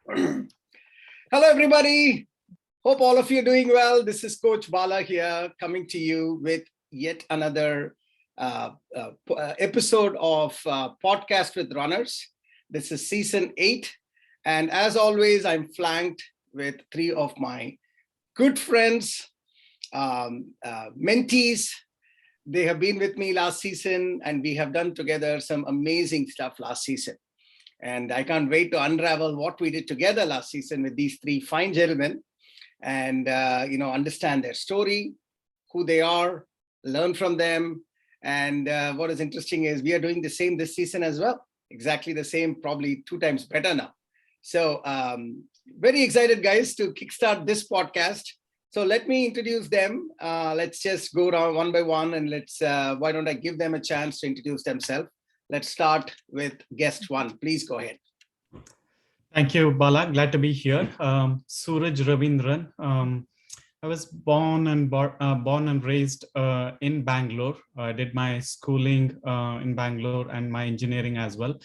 Hello, everybody. Hope all of you are doing well. This is Coach Bala here, coming to you with yet another episode of Podcast with Runners. This is season 8. And as always, I'm flanked with 3 of my good friends, mentees. They have been with me last season, and we have done together some amazing stuff last season. And I can't wait to unravel what we did together last season with these 3 fine gentlemen and, understand their story, who they are, learn from them. And what is interesting is we are doing the same this season as well. Exactly the same, probably 2 times better now. So very excited, guys, to kickstart this podcast. So let me introduce them. Let's just go down one by one, and why don't I give them a chance to introduce themselves? Let's start with guest 1. Please go ahead. Thank you, Bala. Glad to be here. Suraj Ravindran. I was born and raised in Bangalore. I did my schooling in Bangalore and my engineering as well.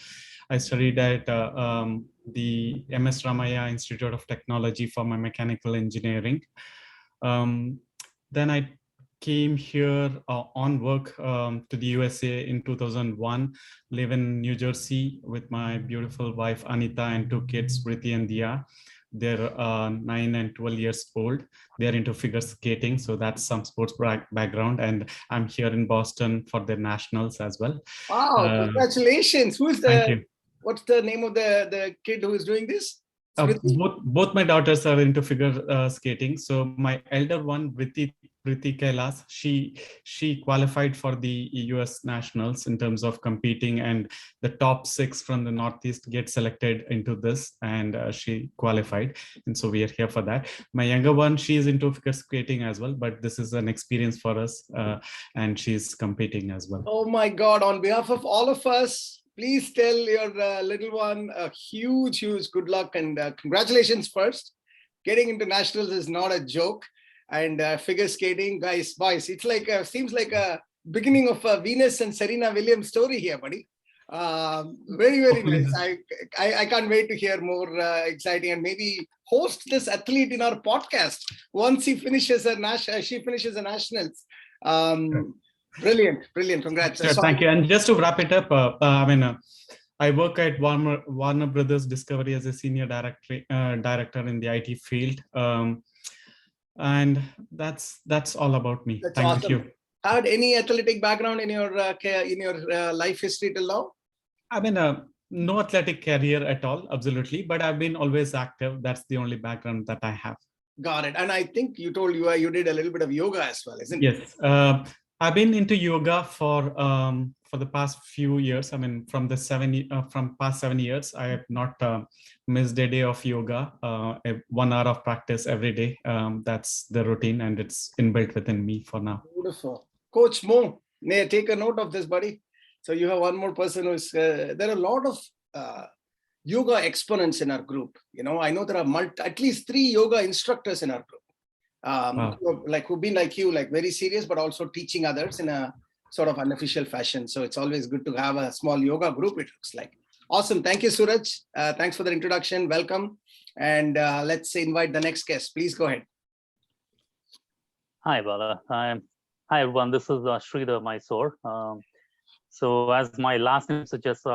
I studied at the MS Ramaiah Institute of Technology for my mechanical engineering. Then I came here on work to the USA in 2001, live in New Jersey with my beautiful wife Anita and 2 kids, Priti and Dia. They're 9 and 12 years old. They're into figure skating, so that's some sports background. And I'm here in Boston for the nationals as well. Wow, congratulations. What's the name of the kid who is doing this? Both my daughters are into figure skating. So my elder one, Priti Kailas, she qualified for the US nationals in terms of competing, and the top 6 from the Northeast get selected into this, and she qualified. And so we are here for that. My younger one, she is into figure skating as well, but this is an experience for us, and she's competing as well. Oh my God, on behalf of all of us, please tell your little one a huge good luck and congratulations first. Getting into nationals is not a joke. And figure skating, boys, it's like seems like a beginning of a Venus and Serena Williams story here, buddy. Very, very nice. I can't wait to hear more exciting, and maybe host this athlete in our podcast once she finishes a nationals. Brilliant. Congrats. Sure, thank you. And just to wrap it up, I work at Warner Brothers Discovery as a senior director in the IT field. And that's all about me. Thank awesome. you. Had any athletic background in your life history till now? No athletic career at all, absolutely. But I've been always active. That's the only background that I have. Got it. And I think you told you did a little bit of yoga as well, isn't it? Yes. I've been into yoga for the past few years. From past 7 years, I have not missed a day of yoga. 1 hour of practice every day. That's the routine, and it's inbuilt within me for now. Beautiful. Coach Mo, take a note of this, buddy. So you have one more person who's. There are a lot of yoga exponents in our group. I know there are at least 3 yoga instructors in our group. Wow. Who've been like you, like very serious, but also teaching others in a sort of unofficial fashion. So it's always good to have a small yoga group, it looks like. Awesome. Thank you, Suraj. Thanks for the introduction. Welcome. And let's invite the next guest. Please go ahead. Hi, Bala. Hi, everyone. This is Sridhar Mysore. So as my last name suggests,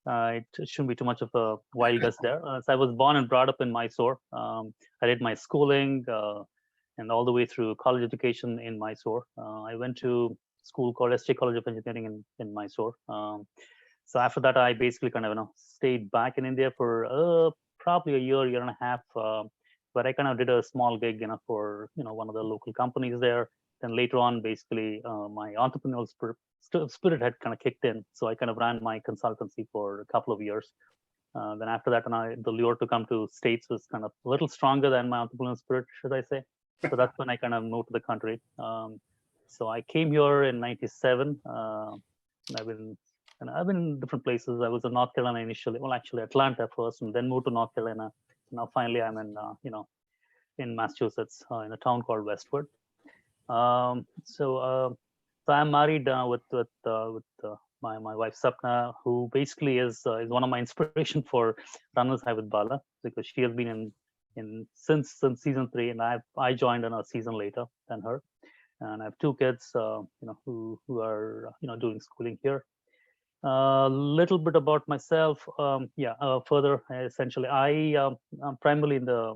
it shouldn't be too much of a wild guess there. So I was born and brought up in Mysore. I did my schooling and all the way through college education in Mysore. I went to school called ST College of Engineering in Mysore. So after that, I basically kind of stayed back in India for probably a year and a half, where I kind of did a small gig, for one of the local companies there. Then later on, basically, my entrepreneurial spirit had kind of kicked in. So I kind of ran my consultancy for a couple of years. Then after that, the lure to come to States was kind of a little stronger than my entrepreneurial spirit, should I say. So that's when I kind of moved to the country. So I came here in '97. And I've been in different places. I was in North Carolina initially. Well, actually Atlanta first, and then moved to North Carolina. Now finally I'm in Massachusetts, in a town called Westwood. So I'm married with my wife Sapna, who basically is one of my inspiration for Runners High with Bala, because she has been in since season 3, and I joined on a season later than her. And I have 2 kids, who are doing schooling here. A little bit about myself. Further, essentially, I'm primarily in the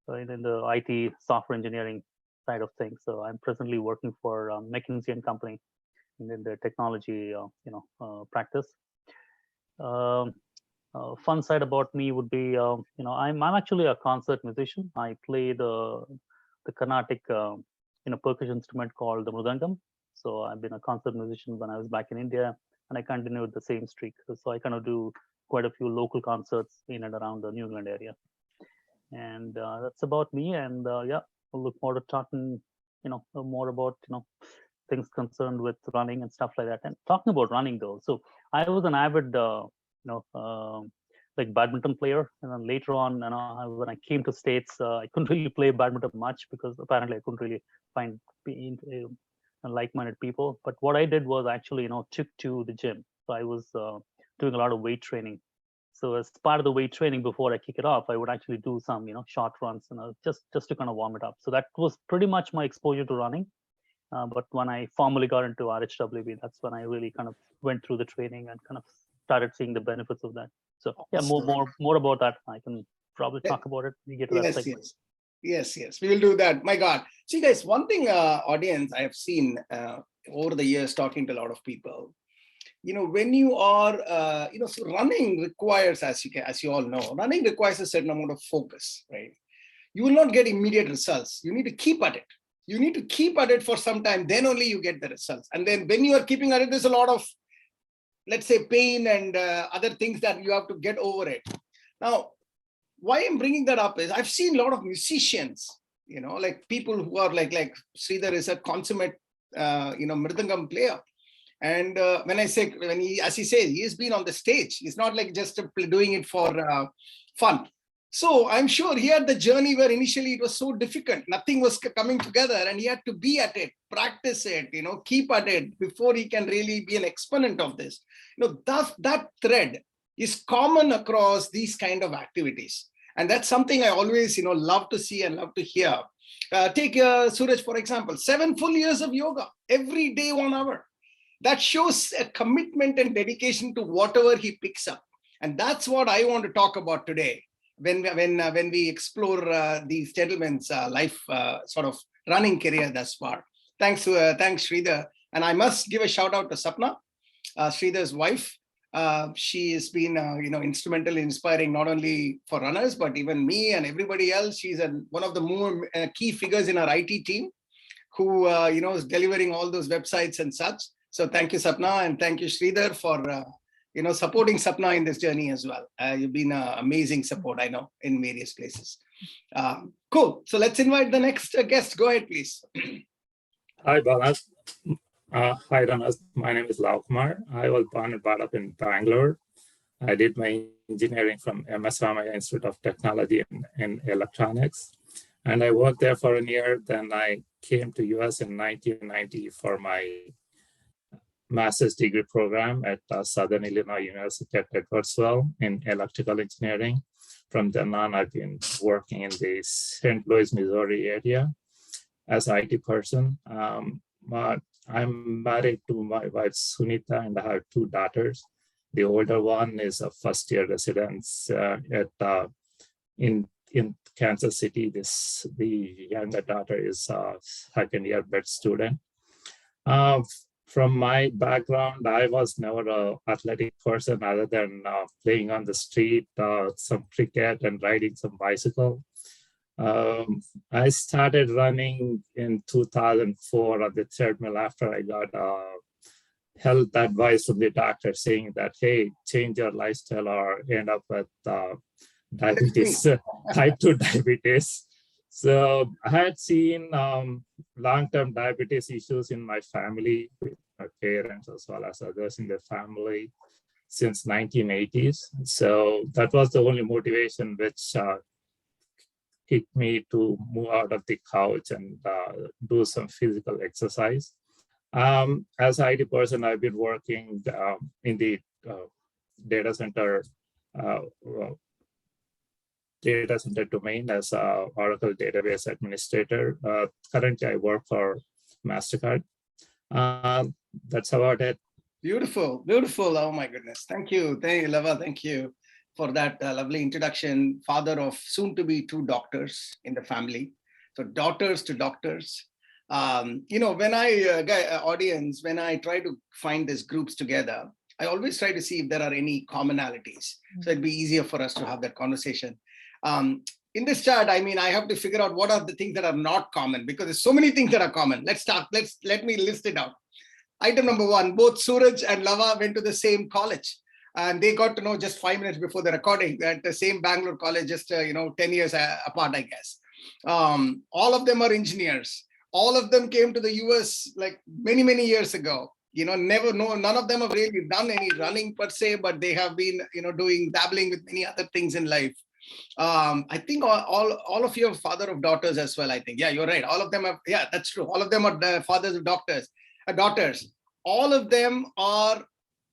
IT software engineering side of things. So I'm presently working for McKinsey and Company in the technology practice. Fun side about me would be I'm actually a concert musician. I play the Carnatic percussion instrument called the mridangam. So I've been a concert musician when I was back in India, and I continued the same streak. So I kind of do quite a few local concerts in and around the New England area. And that's about me. And I'll look forward to talking more about things concerned with running and stuff like that. And talking about running though, so I was an avid like badminton player, and then later on, when I came to States, I couldn't really play badminton much because apparently I couldn't really find like-minded people. But what I did was actually took to the gym. So I was doing a lot of weight training. So as part of the weight training, before I kick it off, I would actually do some short runs, just to kind of warm it up. So that was pretty much my exposure to running. But when I formally got into RHWB, that's when I really kind of went through the training and kind of started seeing the benefits of that. So yeah, more about that. I can probably talk about it. We get to that segment. Yes, we will do that. My God. See, guys, one thing, audience, I have seen over the years talking to a lot of people. When you are, so running requires, as you all know, running requires a certain amount of focus, right? You will not get immediate results. You need to keep at it. You need to keep at it for some time, then only you get the results. And then when you are keeping at it, there's a lot of, let's say, pain and other things that you have to get over it. Now, why I'm bringing that up is I've seen a lot of musicians, like people who are like Sridhar is a consummate, mridangam player. And as he says, he's been on the stage. He's not like just doing it for fun. So I'm sure he had the journey where initially it was so difficult. Nothing was coming together and he had to be at it, practice it, keep at it before he can really be an exponent of this. That thread is common across these kind of activities. And that's something I always, love to see and love to hear. Take Suraj, for example, 7 full years of yoga, every day 1 hour. That shows a commitment and dedication to whatever he picks up. And that's what I want to talk about today when we explore these gentlemen's life sort of running career thus far. Thanks, Shridhar. And I must give a shout out to Sapna, Sridhar's wife. She has been instrumental in inspiring not only for runners, but even me and everybody else. She's one of the more key figures in our IT team who is delivering all those websites and such. So thank you, Sapna, and thank you, Shridhar, for supporting Sapna in this journey as well. You've been amazing support, I know, in various places. Cool. So let's invite the next guest. Go ahead, please. Hi, Bala. Hi, runners. My name is Kumar. I was born and brought up in Bangalore. I did my engineering from MS Ramaya Institute of Technology in Electronics. And I worked there for a year. Then I came to US in 1990 for my master's degree program at Southern Illinois University at Edwardsville in electrical engineering. From then on, I've been working in the St. Louis, Missouri area as an IT person. I'm married to my wife, Sunita, and I have 2 daughters. The older one is a first-year resident in Kansas City. The younger daughter is a second-year med student. From my background, I was never an athletic person other than playing on the street, some cricket and riding some bicycle. I started running in 2004 on the treadmill after I got health advice from the doctor saying that, hey, change your lifestyle or end up with diabetes, type 2 diabetes. So I had seen long-term diabetes issues in my family, with my parents as well as others in the family since 1980s. So that was the only motivation which kicked me to move out of the couch and do some physical exercise. As IT person, I've been working in the data center uh, domain as a Oracle database administrator. Currently, I work for MasterCard. That's about it. Beautiful, beautiful. Oh my goodness. Thank you. Thank you, Lava. Thank you for that lovely introduction. Father of soon to be 2 doctors in the family. So daughters to doctors. When I, audience, when I try to find these groups together, I always try to see if there are any commonalities. So it'd be easier for us to have that conversation. In this chat, I mean, I have to figure out what are the things that are not common, because there's so many things that are common. Let's start. Let me list it out. Item number 1, both Suraj and Lava went to the same college, and they got to know just 5 minutes before the recording at the same Bangalore college, just 10 years apart, I guess. All of them are engineers. All of them came to the US like many, many years ago. None of them have really done any running per se, but they have been, dabbling with many other things in life. I think all of you are father of daughters as well, I think. Yeah, you're right. All of them are, yeah, that's true. All of them are the fathers of daughters. All of them are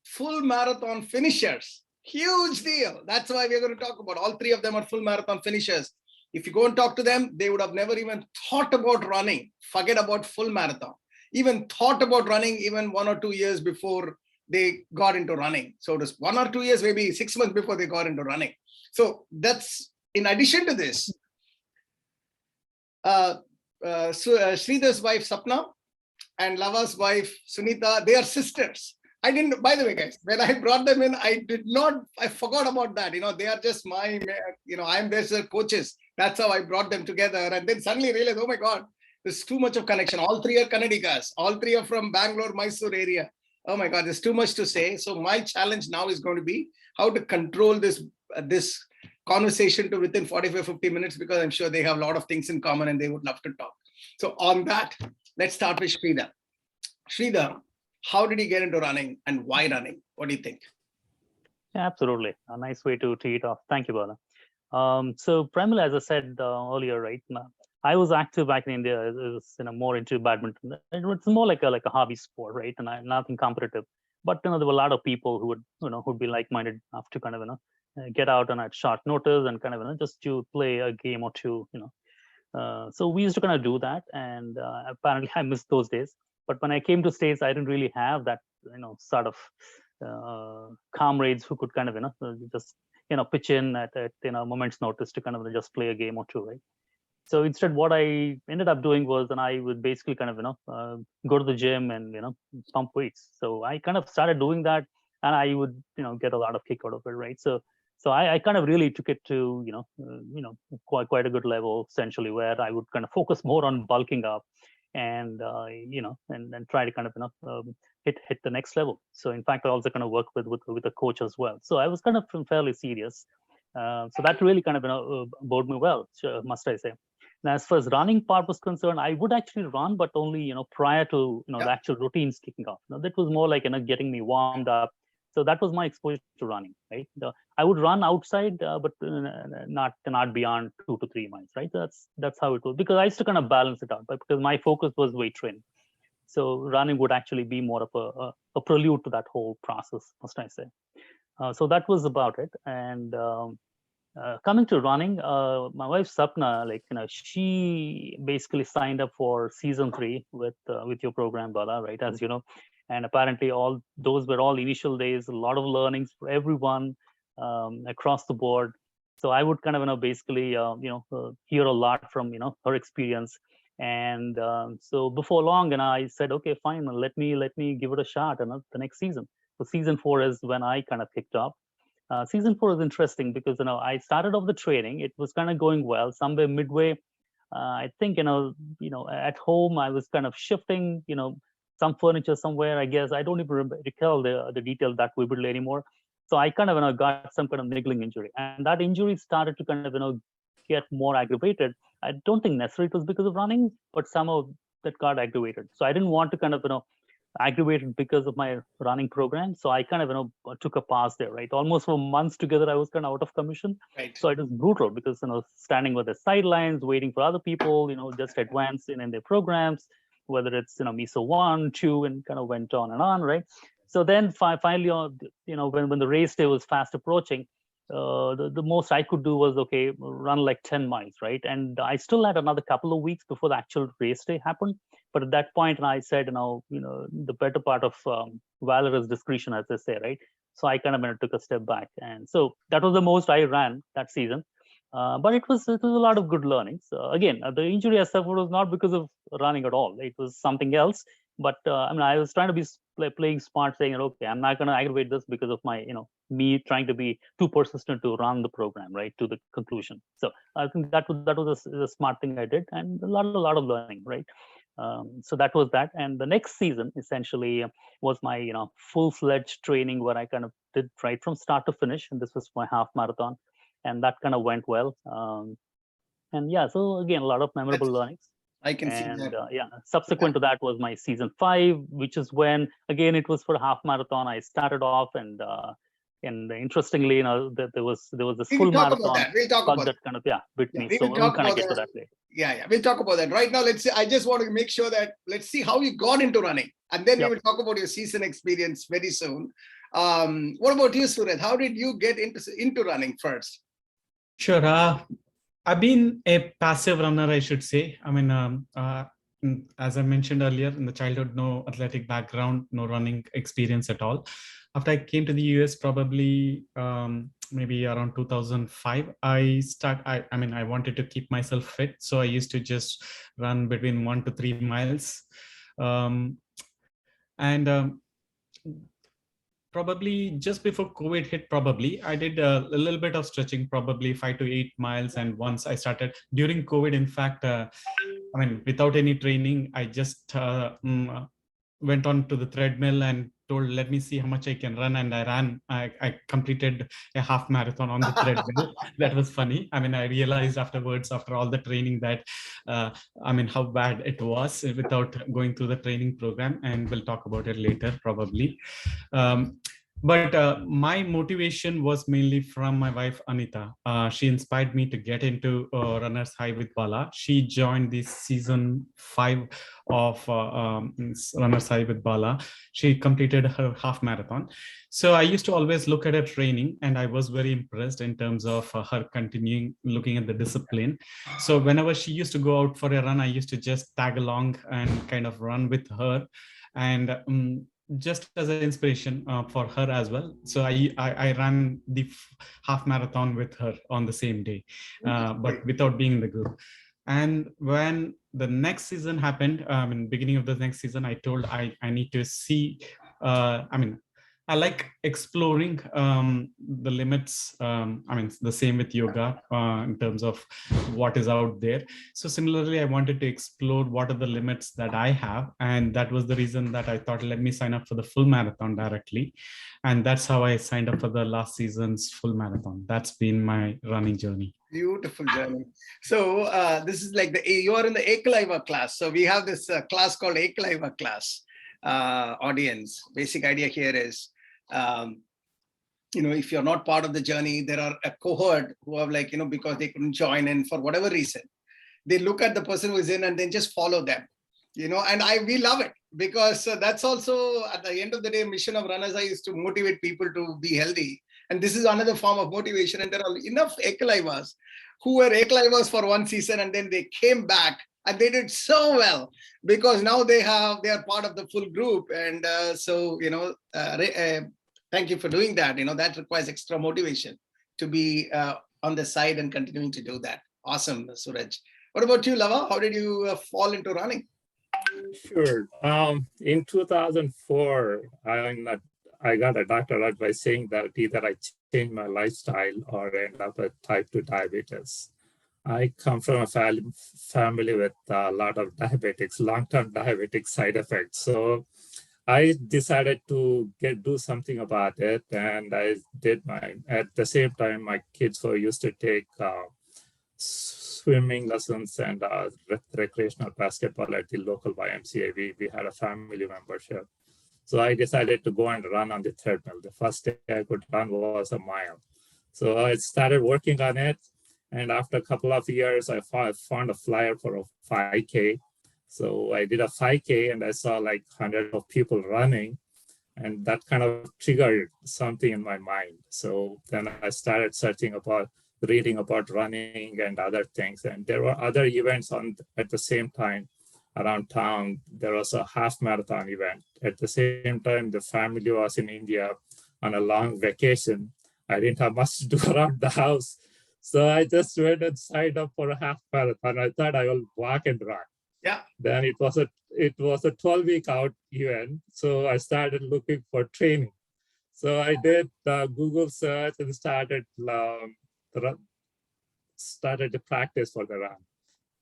full marathon finishers. Huge deal. That's why we're going to talk about. All 3 of them are full marathon finishers. If you go and talk to them, they would have never even thought about running. Forget about full marathon. Even thought about running even 1 or 2 years before they got into running. So it was 1 or 2 years, maybe 6 months before they got into running. So that's in addition to this. Sridhar's wife Sapna and Lava's wife Sunita, they are sisters. I didn't, by the way, guys, when I brought them in, I forgot about that. They are just my, I'm their coaches. That's how I brought them together. And then suddenly realized, oh my God, there's too much of connection. All 3 are Kannadigas. All 3 are from Bangalore, Mysore area. Oh my God, there's too much to say. So my challenge now is going to be how to control this conversation to within 45, 50 minutes, because I'm sure they have a lot of things in common and they would love to talk. So on that, let's start with Shridhar. Shridhar, how did you get into running and why running? What do you think? Yeah, absolutely. A nice way to tee it off. Thank you, Bala. So primarily, as I said earlier, right, I was active back in India. It was more into badminton. It's more like a hobby sport, right? And nothing competitive. But there were a lot of people who would who'd be like-minded enough to kind of get out on at short notice and kind of just to play a game or two. So we used to kind of do that, and apparently I missed those days. But when I came to States, I didn't really have that sort of comrades who could kind of just pitch in at a moment's notice to kind of just play a game or two, right? So instead, what I ended up doing was, and I would basically kind of go to the gym and pump weights. So I kind of started doing that, and I would get a lot of kick out of it, right? So I kind of really took it to quite a good level, essentially, where I would kind of focus more on bulking up and and try to kind of hit the next level. So in fact, I also kind of work with a coach as well. So I was kind of fairly serious. So that really kind of bode me well, must I say. Now, as far as running part was concerned, I would actually run, but only prior to the actual routines kicking off. That was more like getting me warmed up. So that was my exposure to running, right? I would run outside, but not beyond 2 to 3 miles, right? That's how it was, because I used to kind of balance it out, but because my focus was weight training. So running would actually be more of a prelude to that whole process, must I say. So that was about it. And coming to running, my wife Sapna, she basically signed up for season 3 with your program, Bala, right? As you know, and apparently all those were all initial days, a lot of learnings for everyone across the board. So I would kind of basically hear a lot from her experience. And so before long, I said, okay, fine, let me give it a shot the next season. So season 4 is when I kind of picked up. Season 4 is interesting because I started off the training. It was kind of going well. Somewhere midway, I think at home I was kind of shifting some furniture somewhere. I guess I don't even recall the detail that vividly anymore. So I kind of got some kind of niggling injury, and that injury started to kind of get more aggravated. I don't think necessarily it was because of running, but somehow that got aggravated. So I didn't want to kind of aggravated because of my running program. So I kind of took a pause there, right? Almost for months together, I was kind of out of commission. Right. So it was brutal because standing with the sidelines, waiting for other people, just advance in their programs. whether it's, MESO 1, 2, and kind of went on, right? So then finally, when the race day was fast approaching, the most I could do was, okay, run like 10 miles, right? And I still had another couple of weeks before the actual race day happened. But at that point, I said, the better part of valor is discretion, as they say, right? So I kind of took a step back. And so that was the most I ran that season. But it was a lot of good learnings. Again, the injury I suffered was not because of running at all. It was something else. But I was trying to be playing smart, saying, okay, I'm not going to aggravate this because of my, me trying to be too persistent to run the program right to the conclusion. So I think that was a smart thing I did, and a lot of learning, right? So that was that. And the next season essentially was my, full-fledged training where I kind of did right from start to finish, and this was my half marathon, and that kind of went well. And yeah, so again, a lot of memorable learnings. I can see that. Subsequent to that was my season 5, which is when, again, it was for a half marathon. I started off, and interestingly, there was this full marathon. We'll talk about that. That kind of bit me. So we'll kind of get to that later. Yeah, we'll talk about that. Right now, I just want to make sure that let's see how you got into running, and then we will talk about your season experience very soon. What about you, Suraj? How did you get into running first? Sure. I've been a passive runner, I should say. As I mentioned earlier, in the childhood, no athletic background, no running experience at all. After I came to the US, probably maybe around 2005, I wanted to keep myself fit. So I used to just run between 1 to 3 miles. Probably just before COVID hit, I did a little bit of stretching, probably 5 to 8 miles. And once I started during COVID, in fact, without any training, I just went on to the treadmill and told, let me see how much I can run. And I completed a half marathon on the treadmill. That was funny. I realized afterwards, after all the training, that, how bad it was without going through the training program. And we'll talk about it later, probably. But my motivation was mainly from my wife, Anita. She inspired me to get into Runner's High with Bala. She joined the season 5 of Runner's High with Bala. She completed her half marathon. So I used to always look at her training, and I was very impressed in terms of her continuing looking at the discipline. So whenever she used to go out for a run, I used to just tag along and kind of run with her. And just as an inspiration for her as well. So I ran the half marathon with her on the same day, but without being in the group. And when the next season happened, beginning of the next season, I told I need to see, I like exploring the limits. The same with yoga in terms of what is out there. So similarly, I wanted to explore what are the limits that I have. And that was the reason that I thought, let me sign up for the full marathon directly. And that's how I signed up for the last season's full marathon. That's been my running journey. Beautiful journey. So this is like you are in the Ekaliva class. So we have this class called Ekaliva class. Audience, basic idea here is, if you're not part of the journey, there are a cohort who have because they couldn't join in for whatever reason, they look at the person who is in and then just follow them, and we love it because that's also at the end of the day, mission of Runners High is to motivate people to be healthy. And this is another form of motivation. And there are enough Ekalivas who were Ekalivas for one season and then they came back and they did so well because now they are part of the full group. And thank you for doing that. That requires extra motivation to be on the side and continuing to do that. Awesome, Suraj. What about you, Lava? How did you fall into running? Sure. In 2004, I got a doctorate by saying that either I change my lifestyle or end up with type 2 diabetes. I come from a family with a lot of diabetics, long-term diabetic side effects. So I decided to do something about it. And I did at the same time, my kids were used to take swimming lessons and recreational basketball at the local YMCA. We had a family membership. So I decided to go and run on the treadmill. The first day I could run was a mile. So I started working on it. And after a couple of years, I found a flyer for a 5K. So I did a 5K and I saw like hundreds of people running, and that kind of triggered something in my mind. So then I started reading about running and other things. And there were other events at the same time around town. There was a half marathon event. At the same time, the family was in India on a long vacation. I didn't have much to do around the house. So I just went and signed up for a half marathon. I thought I will walk and run. Yeah. Then it was a 12-week out event. So I started looking for training. So I did Google search and started to practice for the run.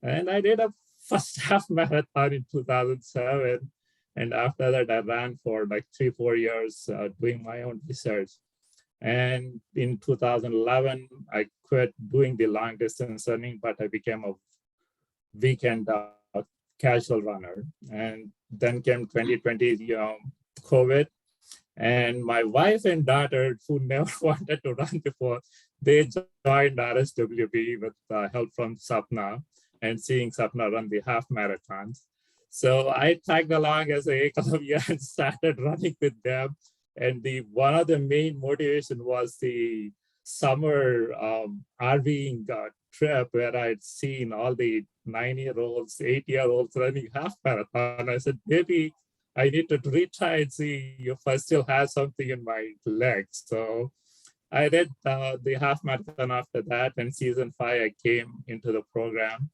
And I did a first half marathon in 2007. And after that, I ran for like 3-4 years doing my own research. And in 2011, I quit doing the long distance running, but I became a weekend casual runner. And then came 2020, COVID. And my wife and daughter, who never wanted to run before, they joined RSWB with help from Sapna and seeing Sapna run the half marathons. So I tagged along as a Eklavya and started running with them. And one of the main motivation was the summer RVing trip where I'd seen all the 9-year-olds, 8-year-olds running half marathon. I said, maybe I need to retry and see if I still have something in my legs. So I did the half marathon after that, and season 5, I came into the program.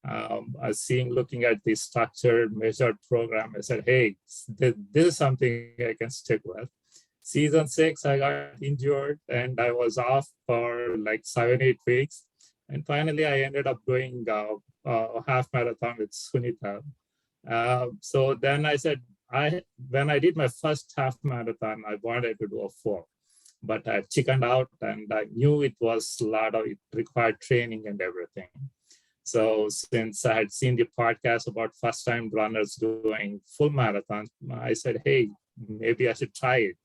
I was looking at the structured, measured program. I said, hey, this is something I can stick with. Season 6, I got injured and I was off for like 7-8 weeks. And finally, I ended up doing a half marathon with Sunita. So then I said, when I did my first half marathon, I wanted to do a 4, but I chickened out and I knew it required training and everything. So since I had seen the podcast about first time runners doing full marathons, I said, hey, maybe I should try it.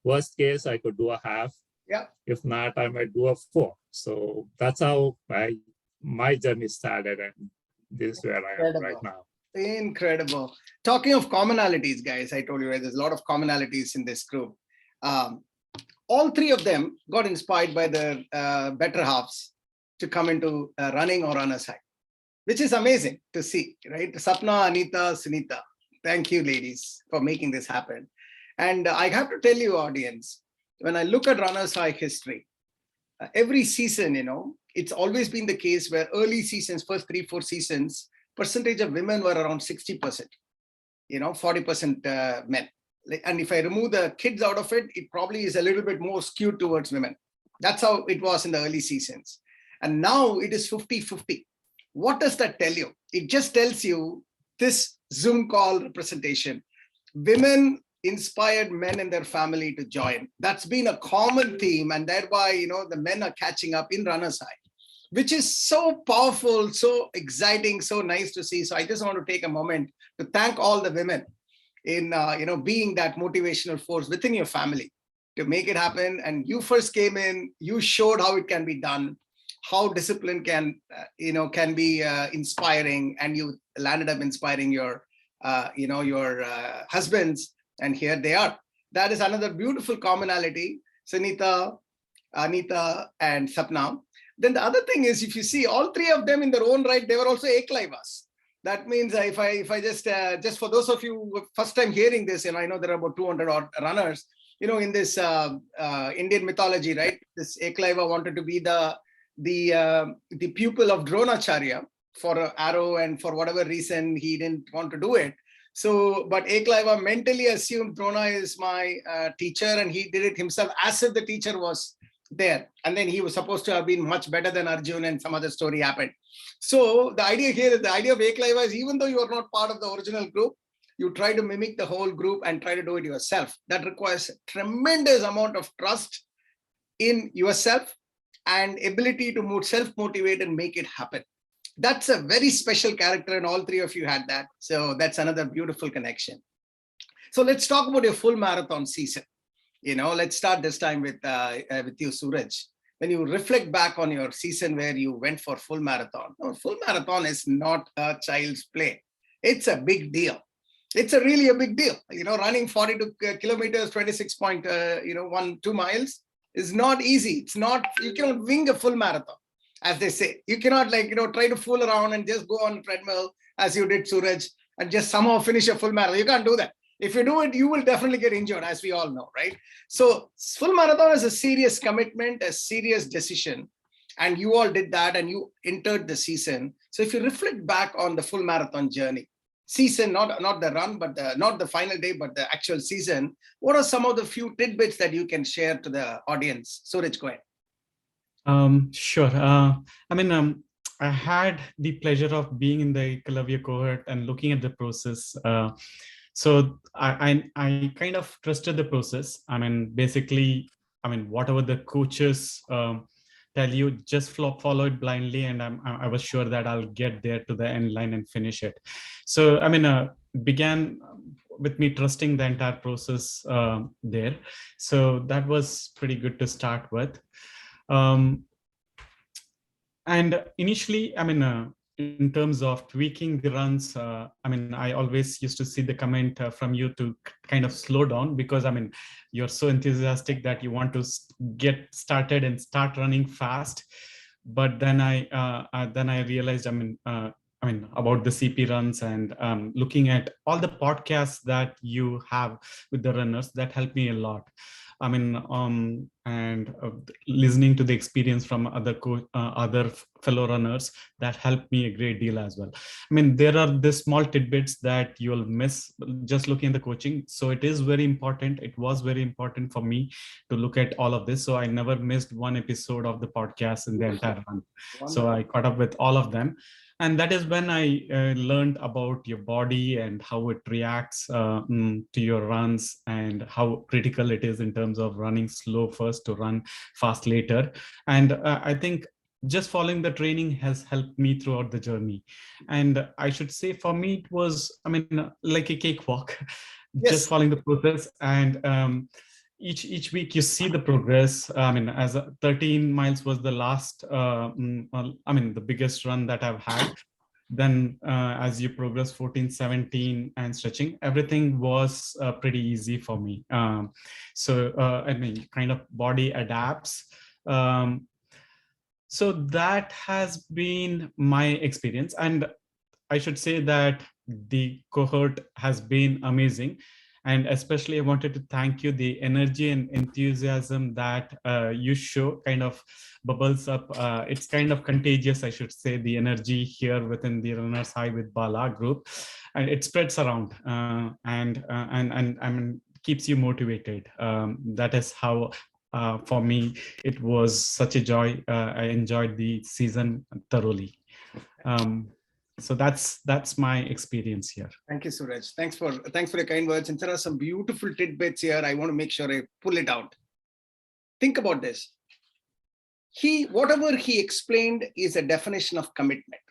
Worst case, I could do a half. Yeah. If not, I might do a 4. So that's how my journey started. And this is where I am right now. Incredible. Talking of commonalities, guys, I told you, right, there's a lot of commonalities in this group. All 3 of them got inspired by their better halves to come into running or runner's high, which is amazing to see, right? Sapna, Anita, Sunita, thank you, ladies, for making this happen. And I have to tell you, audience, when I look at runner's high history, every season, it's always been the case where early seasons, first 3-4 seasons, percentage of women were around 60%, 40% men. And if I remove the kids out of it, it probably is a little bit more skewed towards women. That's how it was in the early seasons. And now it is 50-50. What does that tell you? It just tells you this Zoom call representation. Women inspired men in their family to join. That's been a common theme. And thereby, the men are catching up in runner's high, which is so powerful, so exciting, so nice to see. So I just want to take a moment to thank all the women in, being that motivational force within your family to make it happen. And you first came in, you showed how it can be done, how discipline can be inspiring, and you landed up inspiring your husbands, and here they are. That is another beautiful commonality, Sunita, Anita, and Sapna. Then the other thing is, if you see all 3 of them in their own right, they were also Eklaivas. That means if I just for those of you who are first time hearing this, I know there are about 200 odd runners, in this Indian mythology, right? This Eklaiva wanted to be the pupil of Dronacharya for an arrow, and for whatever reason he didn't want to do it. So, but Eklaiva mentally assumed Drona is my teacher, and he did it himself as if the teacher was there. And then he was supposed to have been much better than Arjun, and some other story happened. So the idea here, the idea of Eklaiva is, even though you are not part of the original group, you try to mimic the whole group and try to do it yourself. That requires a tremendous amount of trust in yourself and ability to self-motivate and make it happen. That's a very special character, and all 3 of you had that. So that's another beautiful connection. So let's talk about your full marathon season. Let's start this time with you, Suraj. When you reflect back on your season where you went for full marathon is not a child's play. It's a big deal. It's really a big deal. Running 42 kilometers, 26.2 miles is not easy. It's not, you cannot wing a full marathon, as they say. You cannot try to fool around and just go on a treadmill as you did, Suraj, and just somehow finish a full marathon. You can't do that. If you do it, you will definitely get injured, as we all know, right? So full marathon is a serious commitment, a serious decision. And you all did that and you entered the season. So if you reflect back on the full marathon journey, season, not the run, but not the final day, but the actual season, what are some of the few tidbits that you can share to the audience? Suraj, go ahead. Sure. I had the pleasure of being in the Ekalavya cohort and looking at the process. So I kind of trusted the process. Basically, whatever the coaches tell you, just follow it blindly, and I was sure that I'll get there to the end line and finish it. So began with me trusting the entire process there. So that was pretty good to start with. And initially, in terms of tweaking the runs, I always used to see the comment from you to kind of slow down, because you're so enthusiastic that you want to get started and start running fast. But then I realized, about the CP runs, and looking at all the podcasts that you have with the runners, that helped me a lot. Listening to the experience from other fellow runners, that helped me a great deal as well. There are the small tidbits that you'll miss just looking at the coaching. So it is very important. It was very important for me to look at all of this. So I never missed one episode of the podcast in the entire run. So I caught up with all of them. And that is when I learned about your body and how it reacts to your runs, and how critical it is in terms of running slow first to run fast later. And I think just following the training has helped me throughout the journey. And I should say, for me, it was, like a cakewalk, just following the process. And each week you see the progress. As 13 miles was the last, the biggest run that I've had. Then as you progress 14, 17 and stretching, everything was pretty easy for me. Kind of body adapts. So that has been my experience. And I should say that the cohort has been amazing. And especially I wanted to thank you. The energy and enthusiasm that you show kind of bubbles up. It's kind of contagious, I should say, the energy here within the Runners High with Bala group. And it spreads around and keeps you motivated. That is how, for me, it was such a joy. I enjoyed the season thoroughly. So that's my experience here. Thank you, Suraj. Thanks for the kind words. And there are some beautiful tidbits here. I want to make sure I pull it out. Think about this. Whatever he explained is a definition of commitment.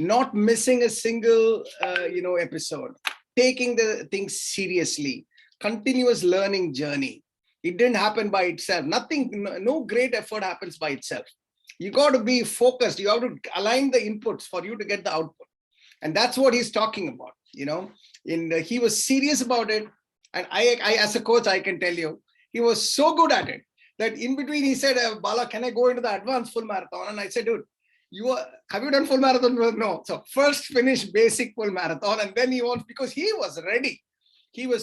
Not missing a single episode, taking the things seriously, continuous learning journey. It didn't happen by itself. No great effort happens by itself. You got to be focused. You have to align the inputs for you to get the output. And that's what he's talking about, he was serious about it. And I as a coach, I can tell you, he was so good at it that in between he said, Bala, can I go into the advanced full marathon? And I said, dude, have you done full marathon? No. So first finish basic full marathon. And then because he was ready.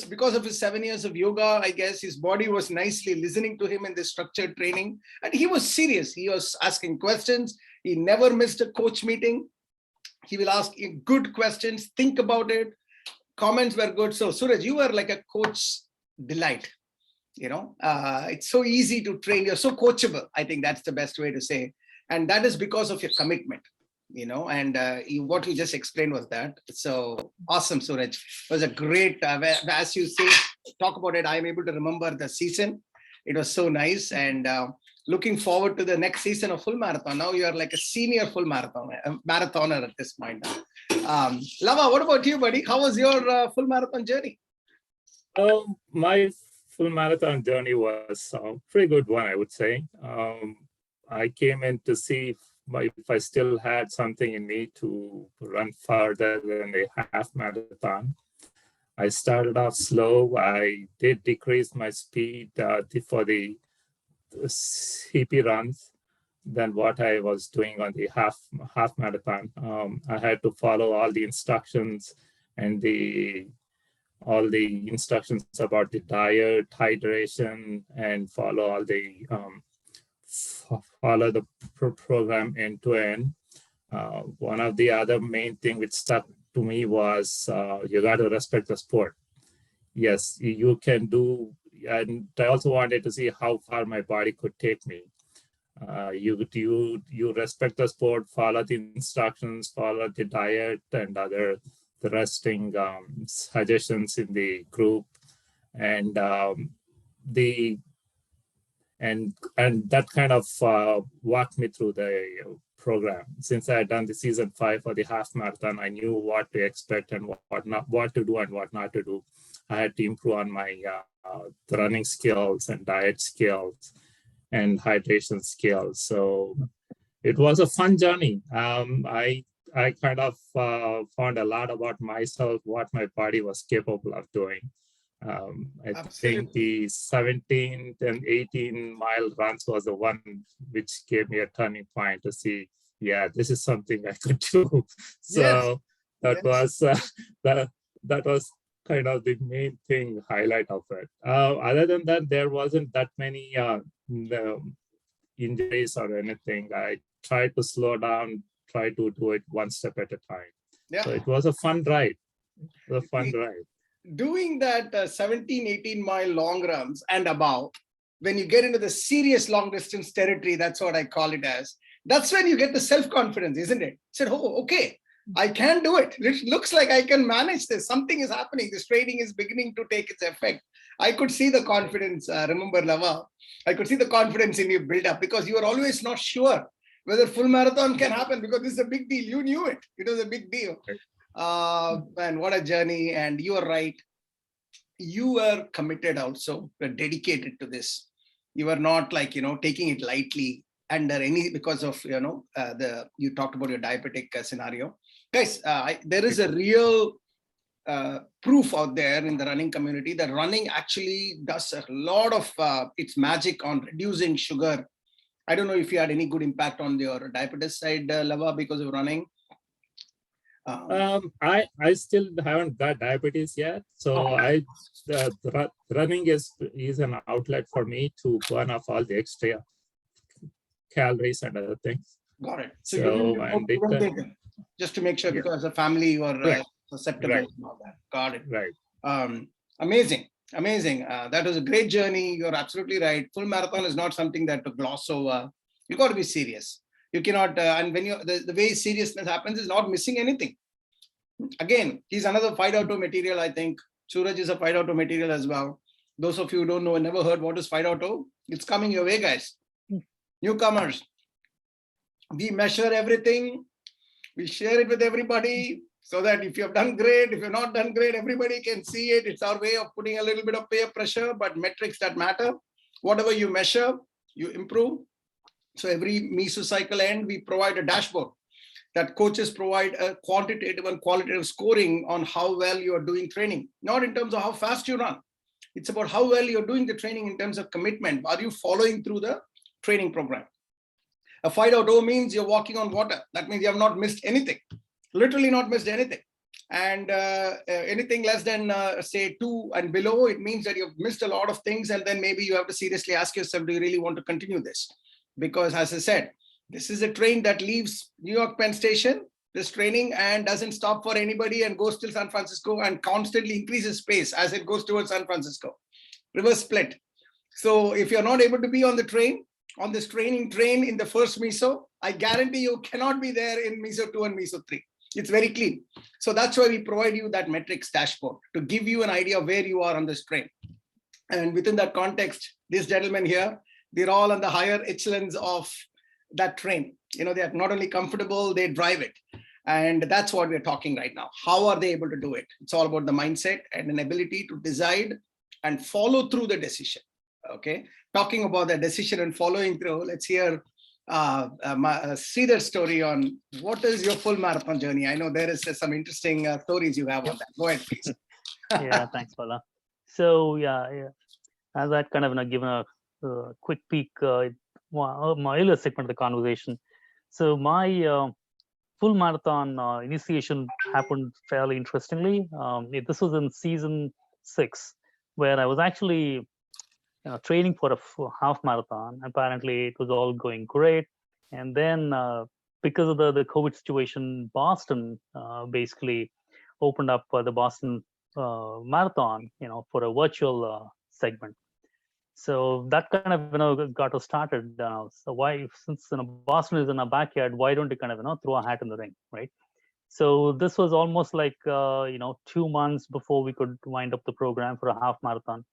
Because of his 7 years of yoga, I guess his body was nicely listening to him in this structured training. And he was serious. He was asking questions. He never missed a coach meeting. He will ask good questions, think about it. Comments were good. So Suraj, you were like a coach delight. It's so easy to train. You're so coachable. I think that's the best way to say. And that is because of your commitment. What you just explained was that. So awesome, Suraj. It was a great, as you say, talk about it. I'm able to remember the season. It was so nice. And looking forward to the next season of full marathon. Now you are like a senior full marathoner at this point. Lava, what about you, buddy? How was your full marathon journey? My full marathon journey was a pretty good one, I would say. I came in to see if I still had something in me to run further than a half marathon. I started off slow. I did decrease my speed for the CP runs than what I was doing on the half marathon. I had to follow all the instructions and all the instructions about the diet, hydration, and follow all the follow the program end to end. One of the other main thing which stuck to me was you got to respect the sport. Yes, you can do, and I also wanted to see how far my body could take me. You respect the sport, follow the instructions, follow the diet and the resting suggestions in the group, and that kind of walked me through the program. Since I had done the season 5 for the half marathon, I knew what to expect and what to do and what not to do. I had to improve on my running skills and diet skills and hydration skills. So it was a fun journey. I kind of found a lot about myself, what my body was capable of doing. I think the 17 and 18-mile runs was the one which gave me a turning point to see, yeah, this is something I could do. So that was kind of the main thing, highlight of it. Other than that, there wasn't that many injuries or anything. I tried to slow down, try to do it one step at a time. Yeah. So it was a fun ride. It was a fun ride. Doing that 17, 18-mile long runs and above, when you get into the serious long distance territory, that's what I call it as, that's when you get the self-confidence, isn't it? Said, oh, okay, I can do it. It looks like I can manage this. Something is happening. This training is beginning to take its effect. I could see the confidence. Remember, Lava, I could see the confidence in you build up because you were always not sure whether full marathon can happen because this is a big deal. You knew it. It was a big deal. And what a journey. And you are right. You were committed also, were dedicated to this. You were not like, taking it lightly under any, because of, you talked about your diabetic scenario. Guys, there is a real proof out there in the running community that running actually does a lot of its magic on reducing sugar. I don't know if you had any good impact on your diabetes side, Lava, because of running. I still haven't got diabetes yet, so running is an outlet for me to burn off all the extra calories and other things. Got it. So just to make sure, because as a family you are susceptible to all that. Got it. Right. Amazing. That was a great journey. You're absolutely right. Full marathon is not something that to gloss over. You got to be serious. You cannot, and when the way seriousness happens is not missing anything. Again, he's another 5.2 material, I think. Suraj is a 5.2 material as well. Those of you who don't know and never heard what is 5.2, it's coming your way, guys. Newcomers. We measure everything. We share it with everybody so that if you have done great, if you're not done great, everybody can see it. It's our way of putting a little bit of peer pressure, but metrics that matter. Whatever you measure, you improve. So every mesocycle end, we provide a dashboard that coaches provide a quantitative and qualitative scoring on how well you are doing training, not in terms of how fast you run. It's about how well you're doing the training in terms of commitment. Are you following through the training program? A 5.0 means you're walking on water. That means you have not missed anything, literally not missed anything. And anything less than say 2 and below, it means that you've missed a lot of things. And then maybe you have to seriously ask yourself, do you really want to continue this? Because as I said, this is a train that leaves New York Penn Station, this training, and doesn't stop for anybody and goes till San Francisco and constantly increases pace as it goes towards San Francisco. Reverse split. So if you're not able to be on the train, on this training train in the first meso, I guarantee you cannot be there in meso 2 and meso 3. It's very clean. So that's why we provide you that metrics dashboard to give you an idea of where you are on this train. And within that context, this gentleman here, they're all on the higher echelons of that train. They are not only comfortable, they drive it. And that's what we're talking right now. How are they able to do it? It's all about the mindset and an ability to decide and follow through the decision. Okay. Talking about the decision and following through, let's hear Sridhar's story on what is your full marathon journey. I know there is some interesting stories you have on that. Go ahead, please. Yeah, thanks, Bala. So yeah, as I'd kind of given a quick peek my earlier segment of the conversation. So my full marathon initiation happened fairly interestingly. This was in season 6, where I was actually training for a half marathon. Apparently, it was all going great, and then because of the COVID situation, Boston basically opened up the Boston marathon, for a virtual segment. So that kind of got us started. So why, since Boston is in our backyard, why don't you kind of throw a hat in the ring, right? So this was almost like 2 months before we could wind up the program for a half marathon.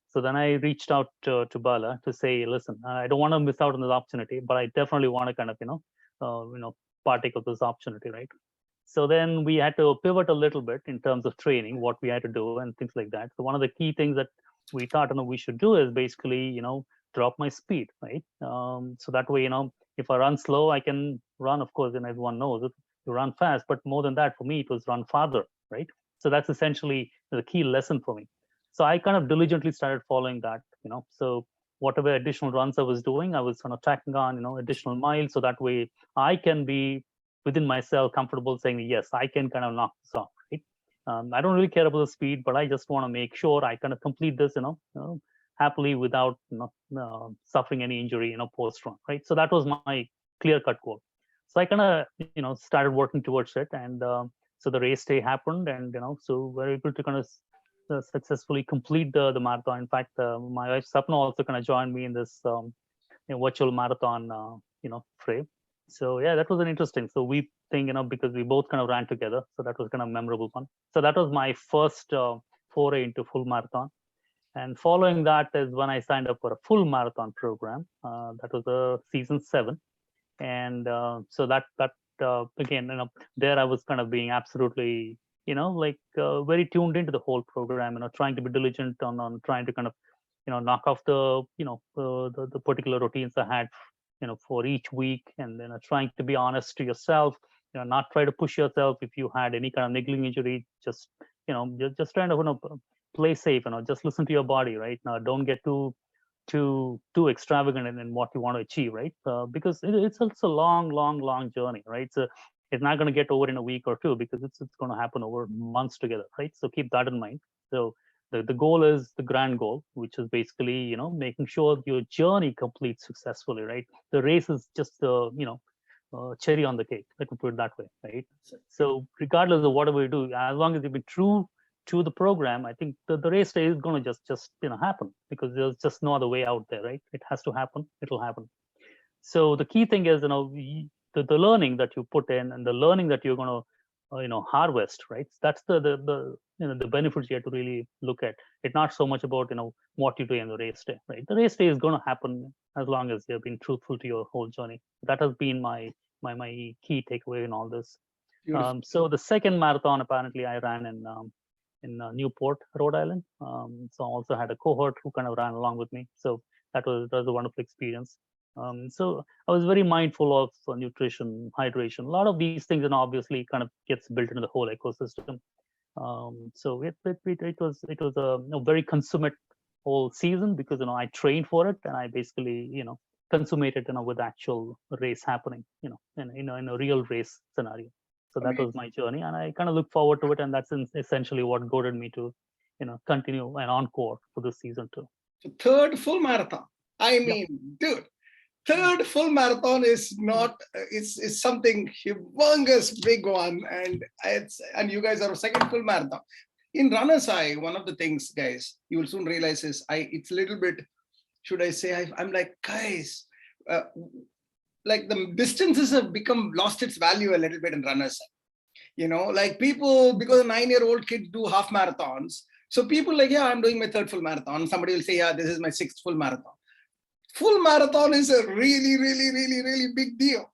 So then I reached out to Bala to say, listen, I don't want to miss out on this opportunity, but I definitely want to kind of partake of this opportunity, right? So then we had to pivot a little bit in terms of training, what we had to do and things like that. So one of the key things that we thought we should do is basically drop my speed, right? So that way if I run slow, I can run, of course, and everyone knows it, you run fast, but more than that, for me it was run farther, right? So that's essentially the key lesson for me. So I kind of diligently started following that. So whatever additional runs I was doing, I was tacking on additional miles, so that way I can be within myself comfortable saying, yes, I can kind of knock this off, right? I don't really care about the speed, but I just want to make sure I kind of complete this happily without suffering any injury post run, right? So that was my clear cut goal. So I kind of started working towards it, and so the race day happened, and so we're able to kind of successfully complete the marathon. In fact, my wife Sapna also kind of joined me in this virtual marathon frame. So yeah, that was an interesting. So we think because we both kind of ran together, so that was kind of memorable one. So that was my first foray into full marathon. And following that is when I signed up for a full marathon program. That was season 7, and so that again, there I was kind of being absolutely very tuned into the whole program, trying to be diligent on trying to kind of knock off the the particular routines I had for each week, and then trying to be honest to yourself, not try to push yourself if you had any kind of niggling injury. Just just trying to play safe, just listen to your body, right? Now don't get too extravagant in what you want to achieve, right? Because it's a long journey, right? So it's not going to get over in a week or two, because it's going to happen over months together, right? So keep that in mind. So the goal is the grand goal, which is basically making sure your journey completes successfully, right? The race is just the cherry on the cake, let me put it that way, right? So regardless of whatever you do, as long as you've been true to the program, I think the race day is going to just happen, because there's just no other way out there, right? It has to happen. It'll happen. So the key thing is the learning that you put in, and the learning that you're going to harvest, right? That's the benefits you have to really look at. It's not so much about what you do in the race day, right? The race day is going to happen as long as you've been truthful to your whole journey. That has been my key takeaway in all this. So the second marathon apparently I ran in Newport, Rhode Island. So I also had a cohort who kind of ran along with me. So that was a wonderful experience. So I was very mindful of nutrition, hydration, a lot of these things, and obviously kind of gets built into the whole ecosystem. So it was a very consummate whole season, because I trained for it, and I basically consummated with actual race happening, in a real race scenario. So that was my journey, and I kind of look forward to it, and that's essentially what goaded me to continue an encore for this season too. So third full marathon. I mean, dude, third full marathon is not, it's something humongous, big one, and you guys are a second full marathon. In runner's eye, one of the things, guys, you will soon realize is it's a little bit, should I say, I'm like, guys, like the distances have lost its value a little bit in runner's eye. Like people, because a 9-year-old kids do half marathons. So people like, yeah, I'm doing my third full marathon. Somebody will say, yeah, this is my 6th full marathon. Full marathon is a really, really, really, really big deal.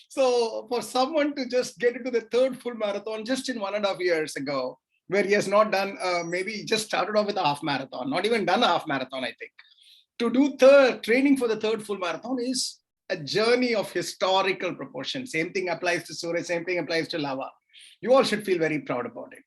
So for someone to just get into the third full marathon just in 1.5 years ago, where he has not done, maybe he just started off with a half marathon, not even done a half marathon, I think. To do training for the third full marathon is a journey of historical proportion. Same thing applies to Suraj, same thing applies to Lava. You all should feel very proud about it.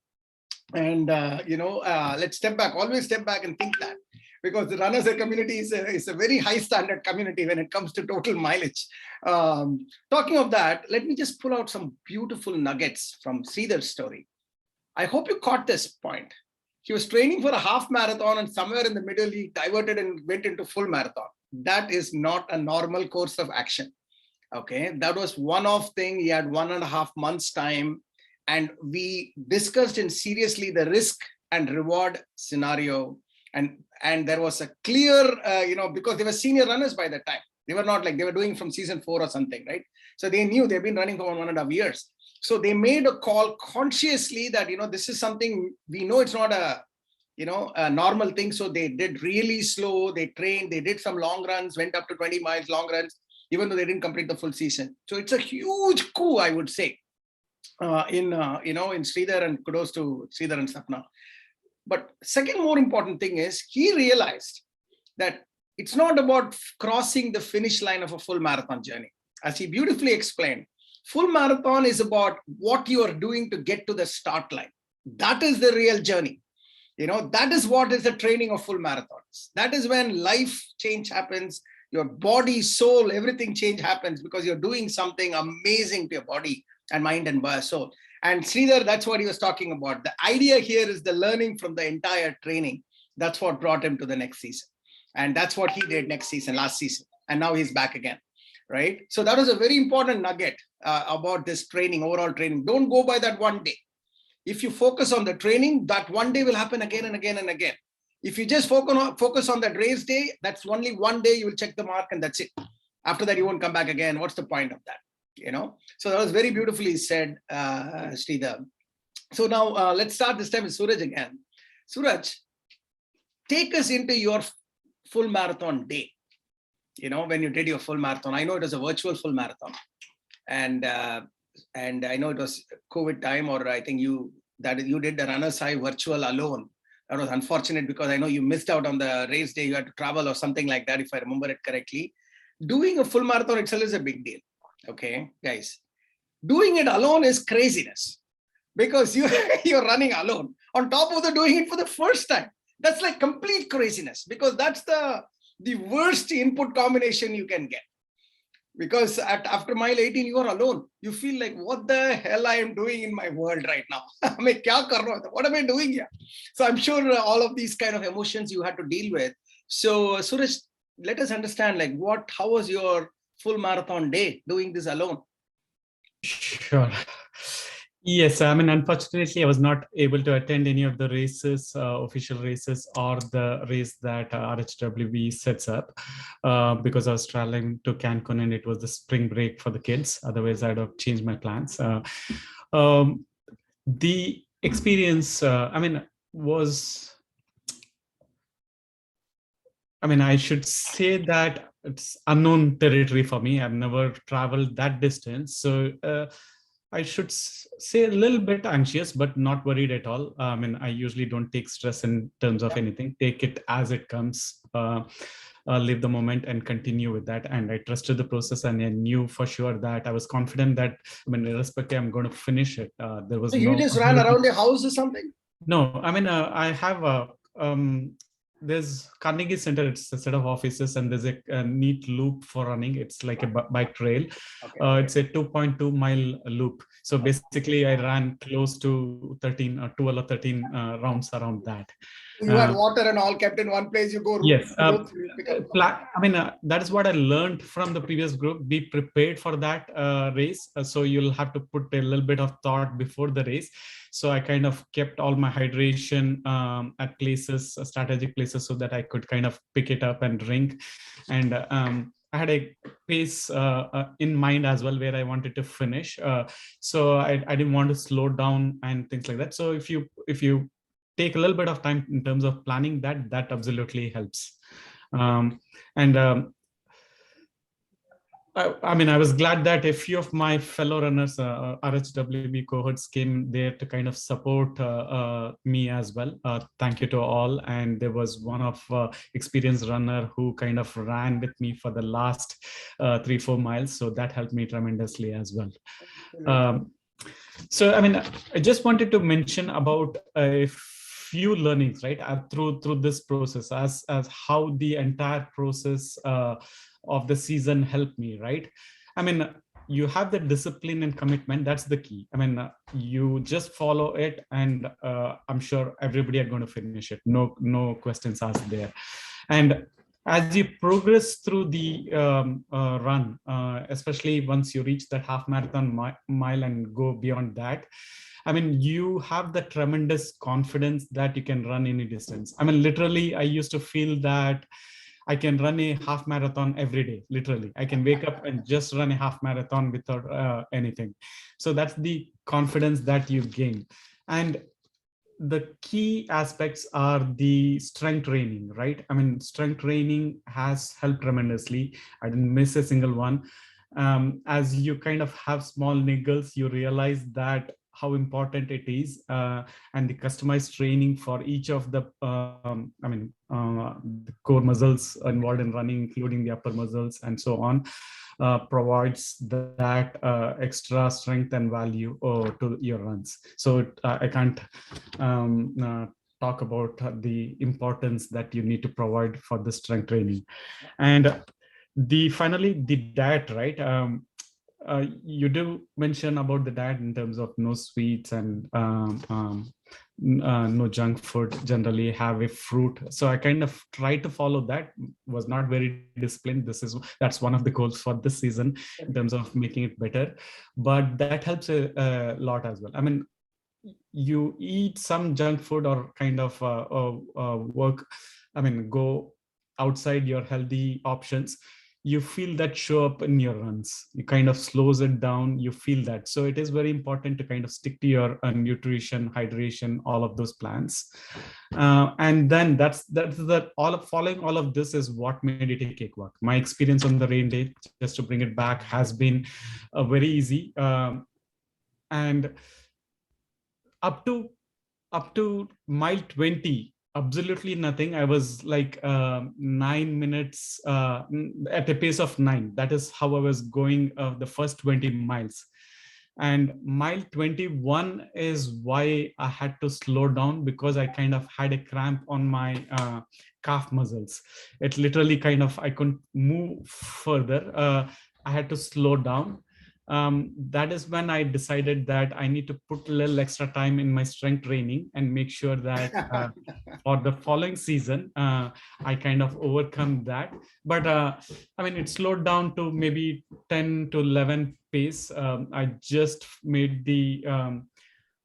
And, let's step back, always step back and think that, because the runners community is a very high standard community when it comes to total mileage. Talking of that, let me just pull out some beautiful nuggets from Sridhar's story. I hope you caught this point. He was training for a half marathon, and somewhere in the middle, he diverted and went into full marathon. That is not a normal course of action. Okay, that was one-off thing. He had 1.5 months time, and we discussed in seriously the risk and reward scenario. And there was a clear, because they were senior runners by that time. They were not like they were doing from season 4 or something, right? So they knew they've been running for 1.5 years. So they made a call consciously that, this is something we know it's not a normal thing. So they did really slow. They trained, they did some long runs, went up to 20 miles long runs, even though they didn't complete the full season. So it's a huge coup, I would say, in Sridhar, and kudos to Sridhar and Sapna. But second more important thing is he realized that it's not about crossing the finish line of a full marathon journey. As he beautifully explained, full marathon is about what you are doing to get to the start line. That is the real journey. That is what is the training of full marathons. That is when life change happens. Your body, soul, everything change happens because you're doing something amazing to your body and mind and soul. And Sridhar, that's what he was talking about. The idea here is the learning from the entire training. That's what brought him to the next season. And that's what he did next season, last season. And now he's back again, right? So that was a very important nugget about this training, overall training. Don't go by that one day. If you focus on the training, that one day will happen again and again and again. If you just focus on that race day, that's only one day you will check the mark and that's it. After that, you won't come back again. What's the point of that? So that was very beautifully said, Sridhar. So now let's start this time with Suraj again. Suraj, take us into your full marathon day. When you did your full marathon. I know it was a virtual full marathon, and I know it was COVID time, or I think you did the runner's high virtual alone. That was unfortunate because I know you missed out on the race day. You had to travel or something like that, if I remember it correctly. Doing a full marathon itself is a big deal. Okay, guys, doing it alone is craziness because you're running alone on top of doing it for the first time. That's like complete craziness because that's the worst input combination you can get. Because after mile 18, you are alone. You feel like, what the hell I am doing in my world right now? What am I doing here? So I'm sure all of these kind of emotions you had to deal with. So Suraj, let us understand how was your full marathon day doing this alone? Sure. Yes, unfortunately, I was not able to attend any of the races, official races, or the race that RHWB sets up because I was traveling to Cancun and it was the spring break for the kids. Otherwise, I'd have changed my plans. The experience, I should say that it's unknown territory for me. I've never traveled that distance. So I should say a little bit anxious, but not worried at all. I usually don't take stress in terms of anything. Take it as it comes, live the moment and continue with that. And I trusted the process and I knew for sure that I was confident that, irrespective, I'm going to finish it. There was you just ran around the house or something? No, I have there's Carnegie Center. It's a set of offices and there's a neat loop for running. It's like a bike trail. Okay. It's a 2.2 mile loop. So basically I ran close to 13 or 12 or 13 rounds around that. You had water and all kept in one place. You go. Yes. That is what I learned from the previous group. Be prepared for that race. So you'll have to put a little bit of thought before the race. So I kind of kept all my hydration at places, strategic places, so that I could kind of pick it up and drink. And I had a pace in mind as well where I wanted to finish. So I didn't want to slow down and things like that. So if you take a little bit of time in terms of planning, that absolutely helps. I mean, I was glad that a few of my fellow runners, RHWB cohorts came there to kind of support me as well. Thank you to all. And there was one of experienced runner who kind of ran with me for the last 3-4 miles. So that helped me tremendously as well. So, I mean, I just wanted to mention about a few learnings, right, through this process, as how the entire process of the season helped me, right? I mean, you have the discipline and commitment. That's the key. I mean, you just follow it, and I'm sure everybody are going to finish it. No questions asked there. And as you progress through the run, especially once you reach that half marathon mile and go beyond that, I mean, you have the tremendous confidence that you can run any distance. I mean, literally, I used to feel that I can run a half marathon every day. Literally, I can wake up and just run a half marathon without anything. So that's the confidence that you gain. And the key aspects are the strength training, right? I mean, strength training has helped tremendously. I didn't miss a single one. As you kind of have small niggles, you realize that how important it is, and the customized training for each of the, the core muscles involved in running, including the upper muscles and so on, provides that extra strength and value to your runs. So I can't talk about the importance that you need to provide for the strength training. And finally, the diet, right? You do mention about the diet in terms of no sweets and no junk food, generally have a fruit. So I kind of tried to follow that, was not very disciplined. That's one of the goals for this season in terms of making it better, but that helps a lot as well. I mean, you eat some junk food or kind of go outside your healthy options, you feel that show up in your runs. You kind of slows it down, you feel that. So it is very important to kind of stick to your nutrition, hydration, all of those plans. And then following all of this is what made it a cakewalk. My experience on the rain day, just to bring it back, has been very easy. And up to mile 20, absolutely nothing. I was like 9 minutes at a pace of 9. That is how I was going the first 20 miles. And mile 21 is why I had to slow down, because I kind of had a cramp on my calf muscles. It literally kind of, I couldn't move further. I had to slow down. That is when I decided that I need to put a little extra time in my strength training and make sure that for the following season, I kind of overcome that. But I mean, it slowed down to maybe 10 to 11 pace. I just made the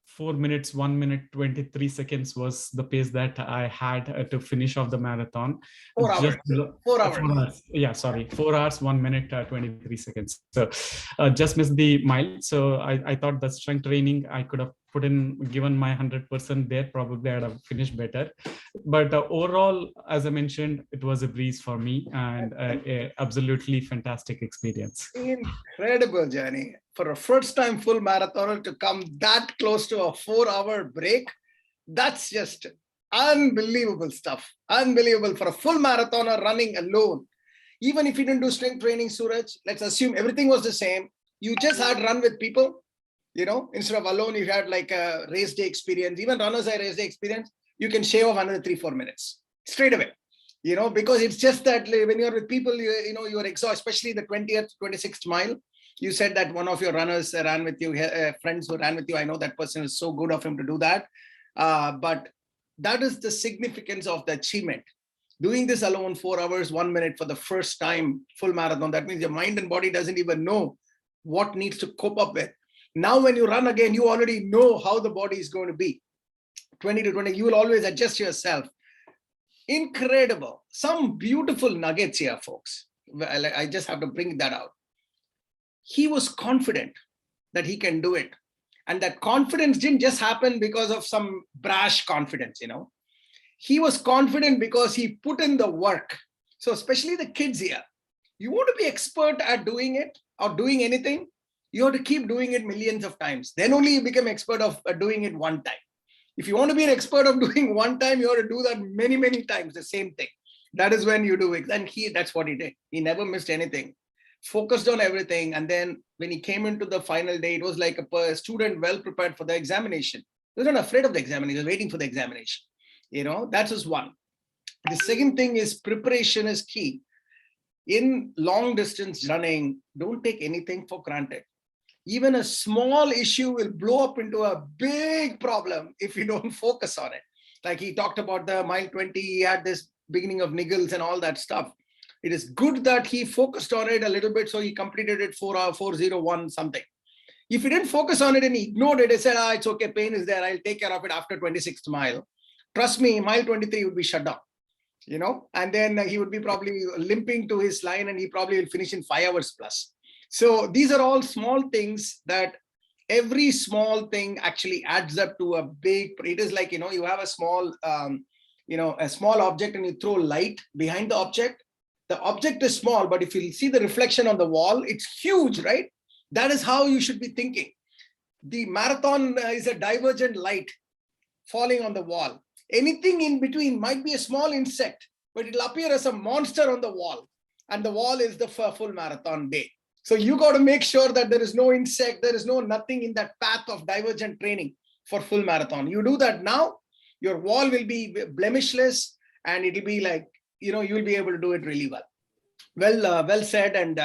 4 minutes, 1 minute, 23 seconds was the pace that I had to finish off the marathon. 4 hours. 4 hours. 4 hours. Yeah, sorry. 4 hours, 1 minute, 23 seconds. So just missed the mile. So I thought the strength training, I could have given my 100% there, probably I'd have finished better. But overall, as I mentioned, it was a breeze for me, and a absolutely fantastic experience. Incredible journey. For a first time full marathoner to come that close to a 4-hour break, that's just unbelievable stuff. Unbelievable for a full marathoner running alone. Even if you didn't do strength training, Suraj, let's assume everything was the same. You just had run with people, you know, instead of alone, you had like a race day experience. Even runners have race day experience. You can shave off another 3-4 minutes straight away, you know, because it's just that when you're with people, you're exhausted, especially the 20th, 26th mile. You said that one of your runners ran with you, friends who ran with you. I know that person is so good of him to do that. But that is the significance of the achievement. Doing this alone, 4 hours, 1 minute for the first time, full marathon. That means your mind and body doesn't even know what needs to cope up with. Now, when you run again, you already know how the body is going to be. 20 to 20, you will always adjust yourself. Incredible. Some beautiful nuggets here, folks. I just have to bring that out. He was confident that he can do it. And that confidence didn't just happen because of some brash confidence, you know. He was confident because he put in the work. So especially the kids here, You want to be expert at doing it or doing anything, you have to keep doing it millions of times. Then only you become expert of doing it one time. If you want to be an expert of doing one time, you have to do that many, many times, the same thing. That is when you do it. And that's what he did. He never missed anything, focused on everything. And then when he came into the final day, it was like a student well prepared for the examination. He was not afraid of the examination, he was waiting for the examination. That is one. The second thing is preparation is key. In long distance running, don't take anything for granted. Even a small issue will blow up into a big problem if you don't focus on it. Like he talked about the mile 20, he had this beginning of niggles and all that stuff. It is good that he focused on it a little bit, so he completed it 4:01 something. If he didn't focus on it and he ignored it, he said, it's okay, pain is there, I'll take care of it after 26th mile. Trust me, mile 23 would be shut down. And then he would be probably limping to his line and he probably will finish in 5 hours plus. So these are all small things that every small thing actually adds up to a big, it is like, you have a small, a small object and you throw light behind the object. The object is small, but if you see the reflection on the wall, it's huge, right? That is how you should be thinking. The marathon is a divergent light falling on the wall. Anything in between might be a small insect, but it'll appear as a monster on the wall. And the wall is the full marathon day. So you got to make sure that there is no insect, there is nothing in that path of divergent training for full marathon. You do that now, your wall will be blemishless and it'll be like, you'll be able to do it really well. Well said. And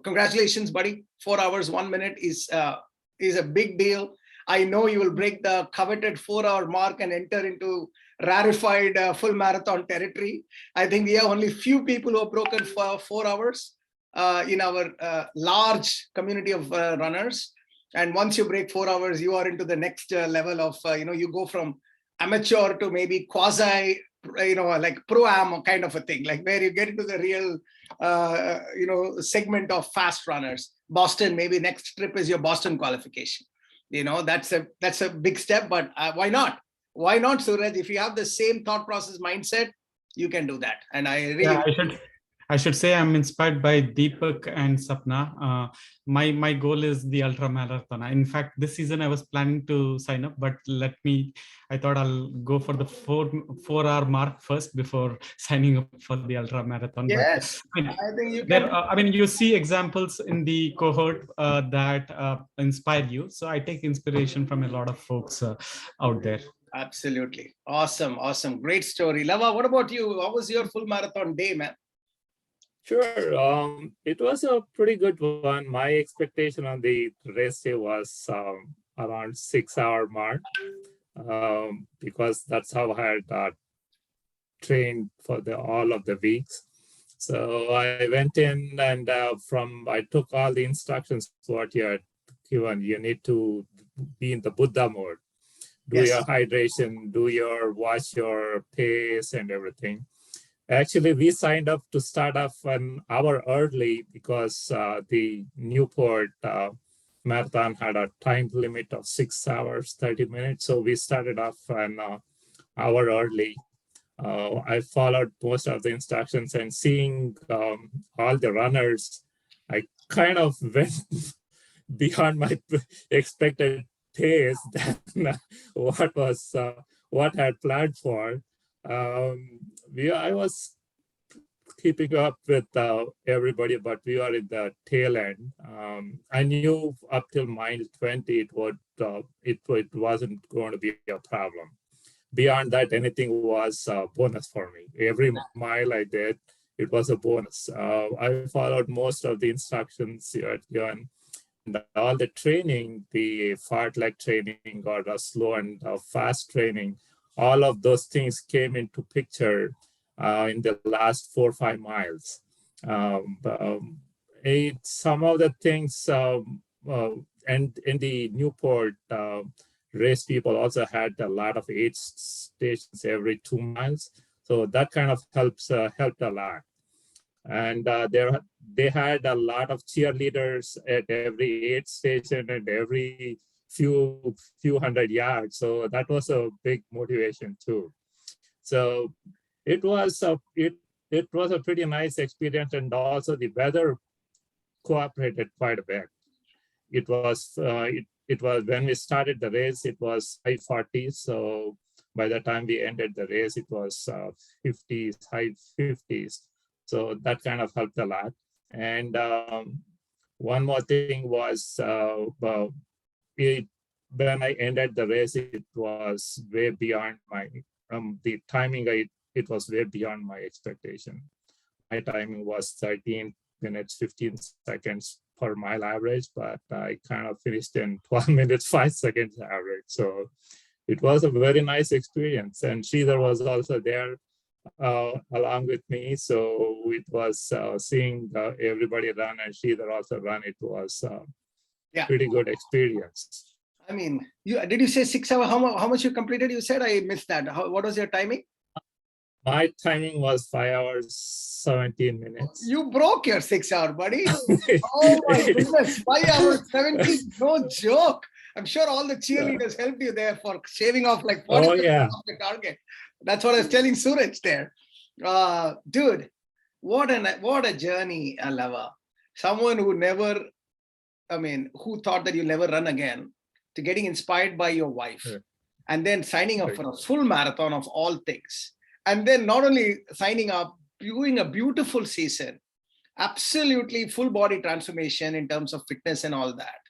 congratulations, buddy. 4 hours, 1 minute is a big deal. I know you will break the coveted 4-hour mark and enter into rarefied full marathon territory. I think we have only few people who have broken 4 hours in our large community of runners. And once you break 4 hours, you are into the next level of, you go from amateur to maybe quasi, like pro-am kind of a thing, like where you get into the real, segment of fast runners. Boston, maybe next trip is your Boston qualification. That's a big step, but why not? Why not, Suraj? If you have the same thought process mindset, you can do that. And I should say I'm inspired by Deepak and Sapna. My goal is the ultra marathon. In fact, this season I was planning to sign up, but I thought I'll go for the 4-hour mark first before signing up for the ultra marathon. Yes, but, I think you can. You see examples in the cohort that inspire you. So I take inspiration from a lot of folks out there. Absolutely. Awesome. Great story. Lava, what about you? How was your full marathon day, man? Sure. It was a pretty good one. My expectation on the race day was around 6-hour mark because that's how I had trained for all of the weeks. So I went in and I took all the instructions what you had given. You need to be in the Buddha mode. Do your hydration, watch your pace and everything. Actually, we signed up to start off an hour early because the Newport marathon had a time limit of 6 hours, 30 minutes. So we started off an hour early. I followed most of the instructions and seeing all the runners, I kind of went beyond my expected pace than what I had planned for. I was keeping up with everybody, but we are in the tail end. I knew up till mile 20 it wasn't going to be a problem. Beyond that, anything was a bonus for me. Every mile I did, it was a bonus. I followed most of the instructions you had given. And all the training, the fartlek training or the slow and fast training, all of those things came into picture in the last 4 or 5 miles. Some of the things, and in the Newport race, people also had a lot of aid stations every 2 miles. So that kind of helped a lot. And they had a lot of cheerleaders at every aid station and every few hundred yards. So that was a big motivation too. So it was it was a pretty nice experience, and also the weather cooperated quite a bit. It was when we started the race, it was high 40s. So by the time we ended the race, it was 50s, high 50s. So that kind of helped a lot. And one more thing was when I ended the race, it was way beyond my the timing. It was way beyond my expectation. My timing was 13 minutes 15 seconds per mile average, but I kind of finished in 12 minutes 5 seconds average. So it was a very nice experience, and Shridhar was also there along with me. So it was seeing everybody run and Shridhar also run. It was pretty good experience. I mean, did you say 6 hours? How much you completed? You said, I missed that. What was your timing? My timing was 5 hours 17 minutes. You broke your 6 hour, buddy. Oh my goodness, 5 hours 17, no joke. I'm sure all the cheerleaders helped you there for shaving off like 40% of the target. That's what I was telling Suraj there. Dude, what a journey, Lava. Someone who never, who thought that you'll never run again, to getting inspired by your wife, and then signing up for a full marathon of all things. And then not only signing up, doing a beautiful season, absolutely full body transformation in terms of fitness and all that.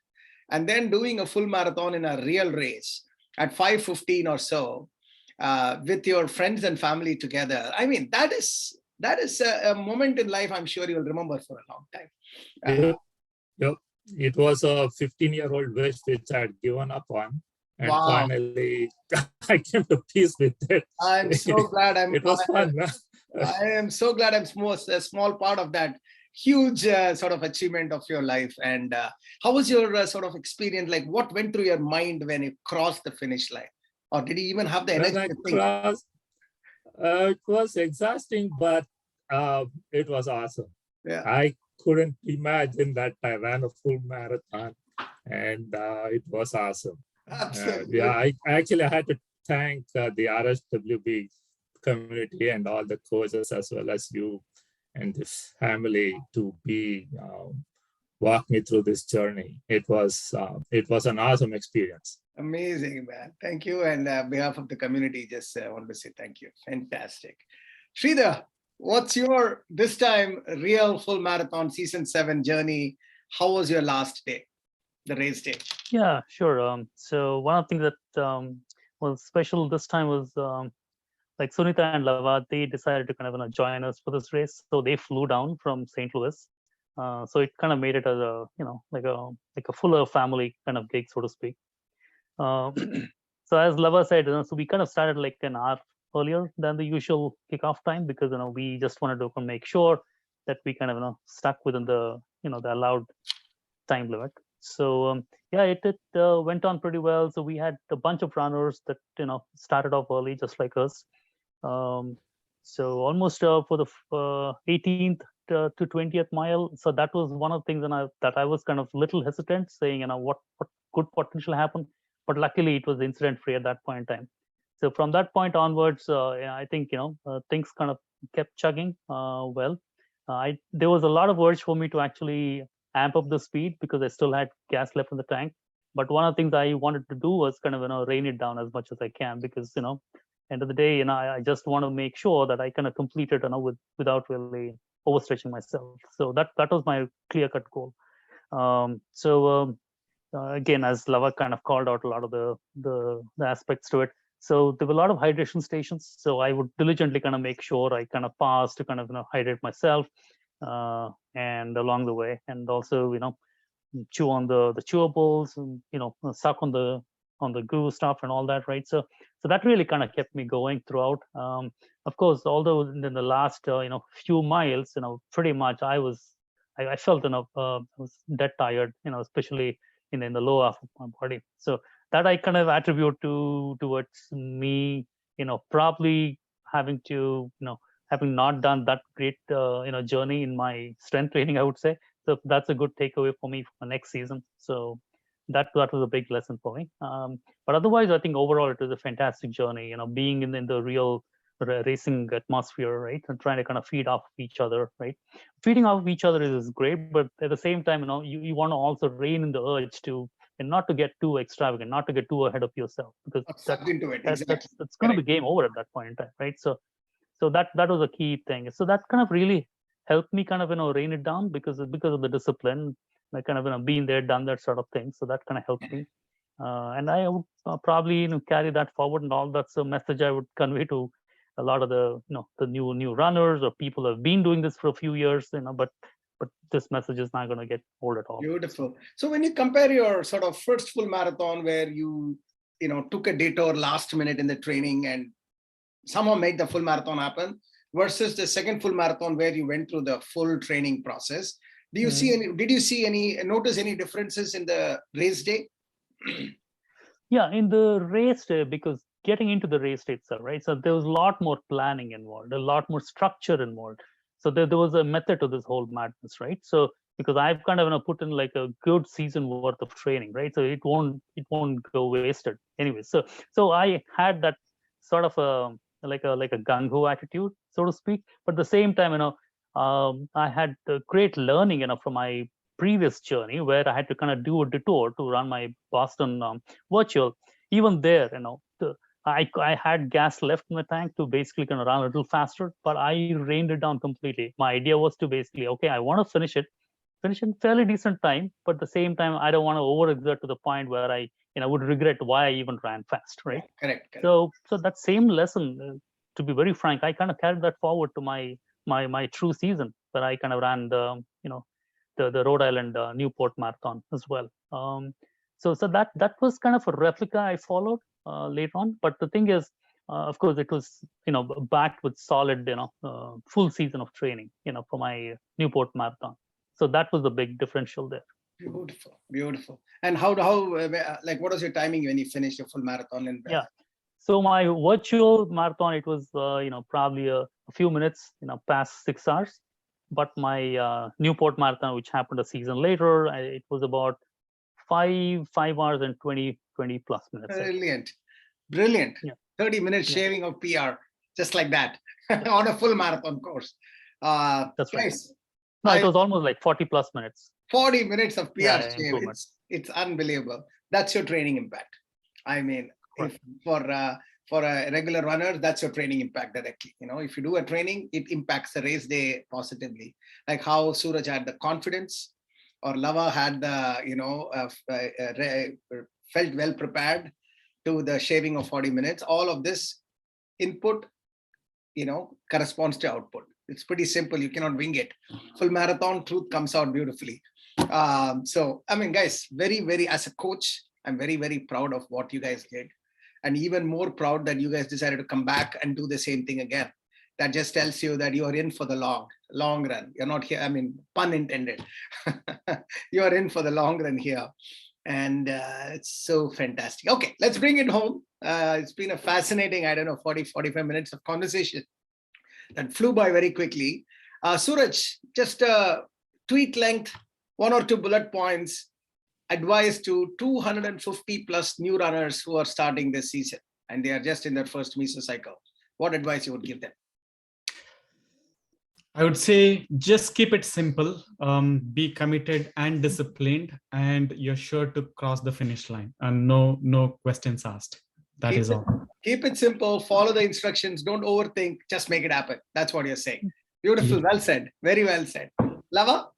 And then doing a full marathon in a real race at 5:15 or so, with your friends and family together. I mean, that is a moment in life I'm sure you'll remember for a long time. Yep. It was a 15-year-old wish which I had given up on. And finally, I came to peace with it. I'm so glad. It was fun. I am so glad I'm a small part of that huge sort of achievement of your life. And how was your sort of experience? Like, what went through your mind when you crossed the finish line? Or did you even have the energy to think? It was exhausting, but it was awesome. Yeah. I couldn't imagine that I ran a full marathon, and it was awesome. Absolutely. I actually had to thank the RSWB community and all the coaches, as well as you and the family, to walk me through this journey. It was an awesome experience. Amazing, man. Thank you. And on behalf of the community, just want to say thank you. Fantastic. Shridhar, what's your, this time, real full marathon season 7 journey? How was your last day, the race day? Yeah, sure. So one of the things that was special this time was like Sunita and Lava, they decided to kind of join us for this race. So they flew down from St. Louis. So it kind of made it as a, like a fuller family kind of gig, so to speak. So as Lava said, so we kind of started like an hour earlier than the usual kickoff time, because we just wanted to make sure that we kind of stuck within the the allowed time limit. So yeah, it went on pretty well. So we had a bunch of runners that started off early, just like us. So almost for the 18th to 20th mile. So that was one of the things that I was kind of little hesitant, saying what could potentially happen. But luckily, it was incident free at that point in time. So from that point onwards, I think things kind of kept chugging well. There was a lot of urge for me to actually amp up the speed, because I still had gas left in the tank. But one of the things I wanted to do was kind of rein it down as much as I can, because end of the day, I just want to make sure that I kind of complete it without really overstretching myself. So that was my clear-cut goal. Again, as Lava kind of called out a lot of the aspects to it. So there were a lot of hydration stations. So I would diligently kind of make sure I kind of pass to kind of hydrate myself, and along the way, and also chew on the chewables, and suck on the goo stuff and all that, right? So that really kind of kept me going throughout. Of course, although in the last few miles, pretty much I felt I was dead tired, especially in the lower half of my body. So that I kind of attribute towards me, probably having to, having not done that great, journey in my strength training, I would say. So that's a good takeaway for me for next season. So that was a big lesson for me. But otherwise, I think overall it was a fantastic journey. Being in the real racing atmosphere, right? And trying to kind of feed off each other, right? Feeding off each other is great, but at the same time, you want to also rein in the urge to, and not to get too extravagant, not to get too ahead of yourself, because Sucked into it. Exactly. that's going to be game over at that point in time, right? So that was a key thing. So that kind of really helped me kind of rein it down, because of the discipline, like kind of been there, done that sort of thing. So that kind of helped me, and I would probably carry that forward, and all that's a message I would convey to a lot of the the new runners or people who have been doing this for a few years, but this message is not going to get old at all. Beautiful. So when you compare your sort of first full marathon, where you took a detour last minute in the training and somehow made the full marathon happen, versus the second full marathon where you went through the full training process, did you notice any differences in the race day? Yeah, in the race day, because getting into the race day itself, right? So there was a lot more planning involved, a lot more structure involved. So there was a method to this whole madness, right? So because I've kind of put in like a good season worth of training, right? So it won't go wasted anyway. So I had that sort of like a gung-ho attitude, so to speak. But at the same time, I had great learning, from my previous journey, where I had to kind of do a detour to run my Boston virtual. Even there, I had gas left in the tank to basically kind of run a little faster, but I reined it down completely. My idea was to basically, okay, I want to finish in fairly decent time, but at the same time, I don't want to overexert to the point where I would regret why I even ran fast, right? Yeah, correct. So that same lesson, to be very frank, I kind of carried that forward to my true season, where I kind of ran the Rhode Island Newport Marathon as well. So that was kind of a replica I followed later on. But the thing is, of course, it was backed with solid full season of training for my Newport Marathon. So that was the big differential there. Beautiful. And how what was your timing when you finished your full marathon? Yeah. So my virtual marathon, it was probably a few minutes past 6 hours. But my Newport Marathon, which happened a season later, it was about 5 hours and 20 plus minutes. Brilliant. Yeah. 30 minutes shaving of PR, just like that, on a full marathon course. That's right. Guys, no, it was almost like 40 plus minutes. 40 minutes of PR shave. It's unbelievable. That's your training impact. I mean, if for a regular runner, that's your training impact directly. If you do a training, it impacts the race day positively. Like how Suraj had the confidence, or Lava had the, felt well prepared to the shaving of 40 minutes. All of this input, corresponds to output. It's pretty simple. You cannot wing it. Full marathon, truth comes out beautifully. So, I mean, guys, very, very, as a coach, I'm very, very proud of what you guys did. And even more proud that you guys decided to come back and do the same thing again. That just tells you that you are in for the long run. You're not here, I mean, pun intended. You are in for the long run here. And it's so fantastic. Okay, let's bring it home. It's been a fascinating, 40, 45 minutes of conversation that flew by very quickly. Suraj, just tweet length, 1 or 2 bullet points, advice to 250 plus new runners who are starting this season and they are just in their first mesocycle. What advice you would give them? I would say just keep it simple, be committed and disciplined, and you're sure to cross the finish line, and no questions asked. That is all. Keep it simple, follow the instructions, don't overthink, just make it happen. That's what you're saying. Beautiful, well said, very well said. Lava?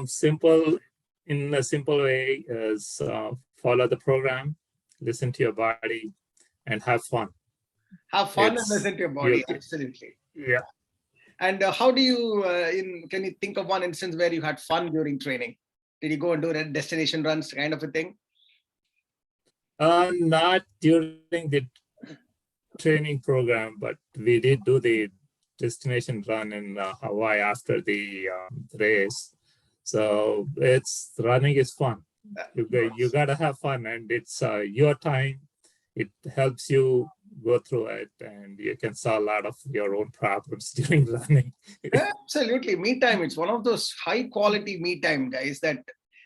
Simple, in a simple way, is follow the program, listen to your body, and have fun. Have fun and listen to your body, absolutely. Yeah. And how do you, can you think of one instance where you had fun during training? Did you go and do destination runs kind of a thing? Not during the training program, but we did do the destination run in Hawaii after the race. So running is fun. You gotta have fun, and it's your time. It helps you go through it, and you can solve a lot of your own problems during running. Absolutely, me time. It's one of those high quality me time, guys, that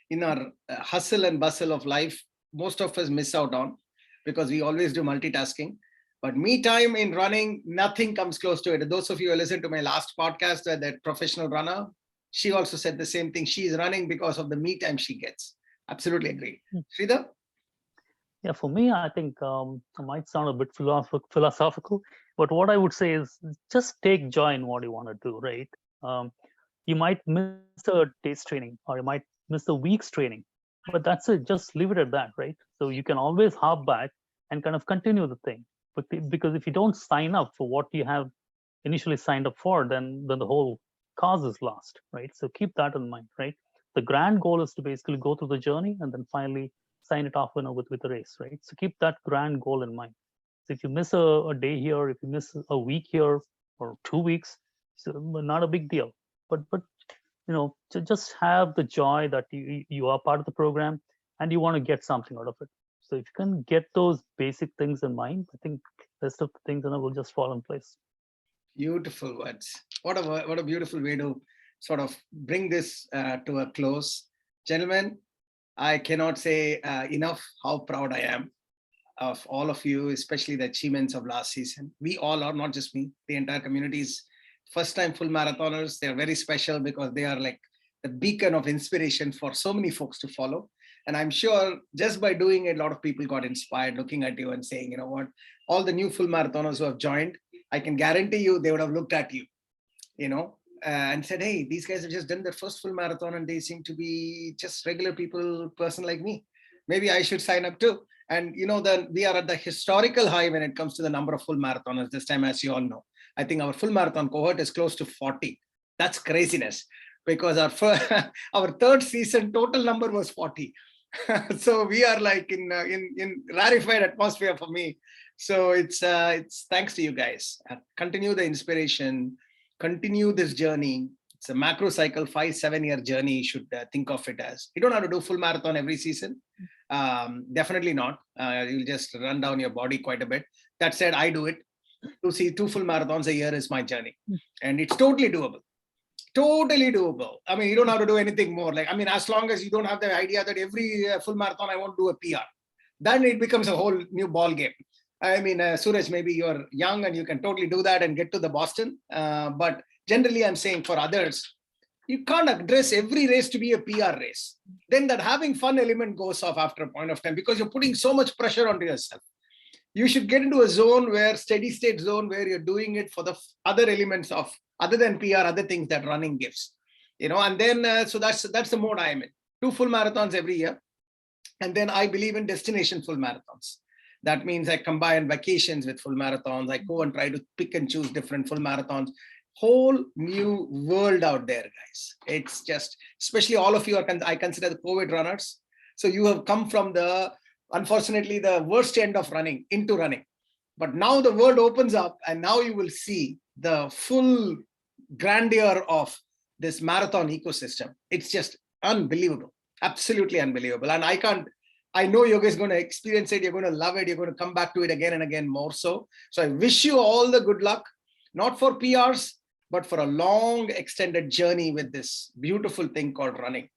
in our hustle and bustle of life, most of us miss out on, because we always do multitasking. But me time in running, nothing comes close to it. Those of you who listen to my last podcast, that professional runner, she also said the same thing. She is running because of the me time she gets. Absolutely agree. Sridhar? Yeah, for me, I think it might sound a bit philosophical, but what I would say is just take joy in what you want to do, right? You might miss a day's training, or you might miss a week's training, but that's it. Just leave it at that, right? So you can always hop back and kind of continue the thing. But because if you don't sign up for what you have initially signed up for, then the whole cause is lost, right? So keep that in mind, right? The grand goal is to basically go through the journey and then finally sign it off, with a race, right? So keep that grand goal in mind. So if you miss a day here, if you miss a week here or 2 weeks, so not a big deal. But to just have the joy that you are part of the program and you want to get something out of it. So if you can get those basic things in mind, I think the rest of the things will just fall in place. Beautiful words. What a beautiful way to sort of bring this to a close. Gentlemen, I cannot say enough how proud I am of all of you, especially the achievements of last season. We all are, not just me, the entire community is first-time full marathoners. They're very special because they are like the beacon of inspiration for so many folks to follow. And I'm sure just by doing it, a lot of people got inspired looking at you and saying, you know what, all the new full marathoners who have joined, I can guarantee you they would have looked at you, and said, hey, these guys have just done their first full marathon and they seem to be just regular people, person like me. Maybe I should sign up too. And we are at the historical high when it comes to the number of full marathoners this time, as you all know. I think our full marathon cohort is close to 40. That's craziness, because our third season total number was 40. So we are like in rarefied atmosphere for me. So it's thanks to you guys. Continue the inspiration, continue this journey. It's a macro cycle, 5-7 year journey. You should think of it as. You don't have to do full marathon every season. Definitely not. You'll just run down your body quite a bit. That said, I do it. To see 2 full marathons a year is my journey, and it's totally doable. Totally doable. I mean, you don't have to do anything more. As long as you don't have the idea that every full marathon I want to do a PR, then it becomes a whole new ball game. Suraj, maybe you're young and you can totally do that and get to the Boston. But generally, I'm saying for others, you can't address every race to be a PR race. Then that having fun element goes off after a point of time because you're putting so much pressure onto yourself. You should get into a zone steady state zone where you're doing it for the other elements of other than PR, other things that running gives, and then so that's the mode I am in. 2 full marathons every year. And then I believe in destination full marathons. That means I combine vacations with full marathons. I go and try to pick and choose different full marathons. Whole new world out there, guys. It's just, especially all of you I consider the COVID runners. So you have come from unfortunately, the worst end of running into running. But now the world opens up and now you will see the full grandeur of this marathon ecosystem. It's just unbelievable, absolutely unbelievable. And I know you're guys going to experience it. You're going to love it. You're going to come back to it again and again more so. So I wish you all the good luck, not for PRs, but for a long extended journey with this beautiful thing called running,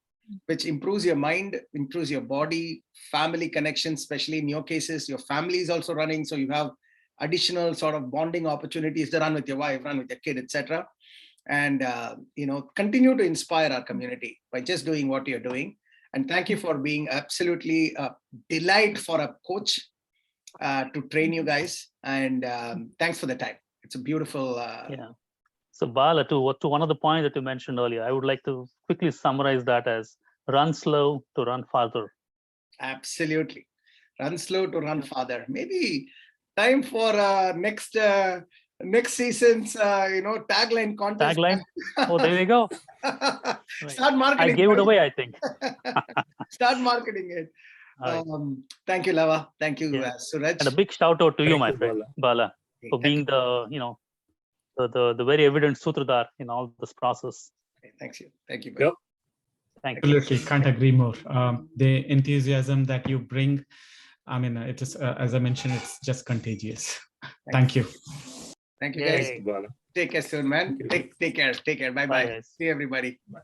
which improves your mind, improves your body, family connections, especially in your cases, your family is also running. So you have additional sort of bonding opportunities to run with your wife, run with your kid, etc. And, continue to inspire our community by just doing what you're doing. And thank you for being absolutely a delight for a coach to train you guys. And thanks for the time. It's a beautiful. Yeah. So Bala, to one of the points that you mentioned earlier, I would like to quickly summarize that as run slow to run farther. Absolutely. Run slow to run farther. Maybe time for next season's tagline contest. Tagline. Oh, there you go. Right. Start marketing. I gave it away, I think. Start marketing it. Right. Thank you, Lava. Thank you, Suraj. And a big shout out to you, my friend, Bala, for being the very evident Sutradhar in all this process. Thank you. Thank you. Yep. Thank you. Absolutely, can't agree more. The enthusiasm that you bring, it is, as I mentioned, it's just contagious. Thank you. Thank you, guys. Yay. Take care soon, man. Take care. Bye-bye. See you, everybody. Bye.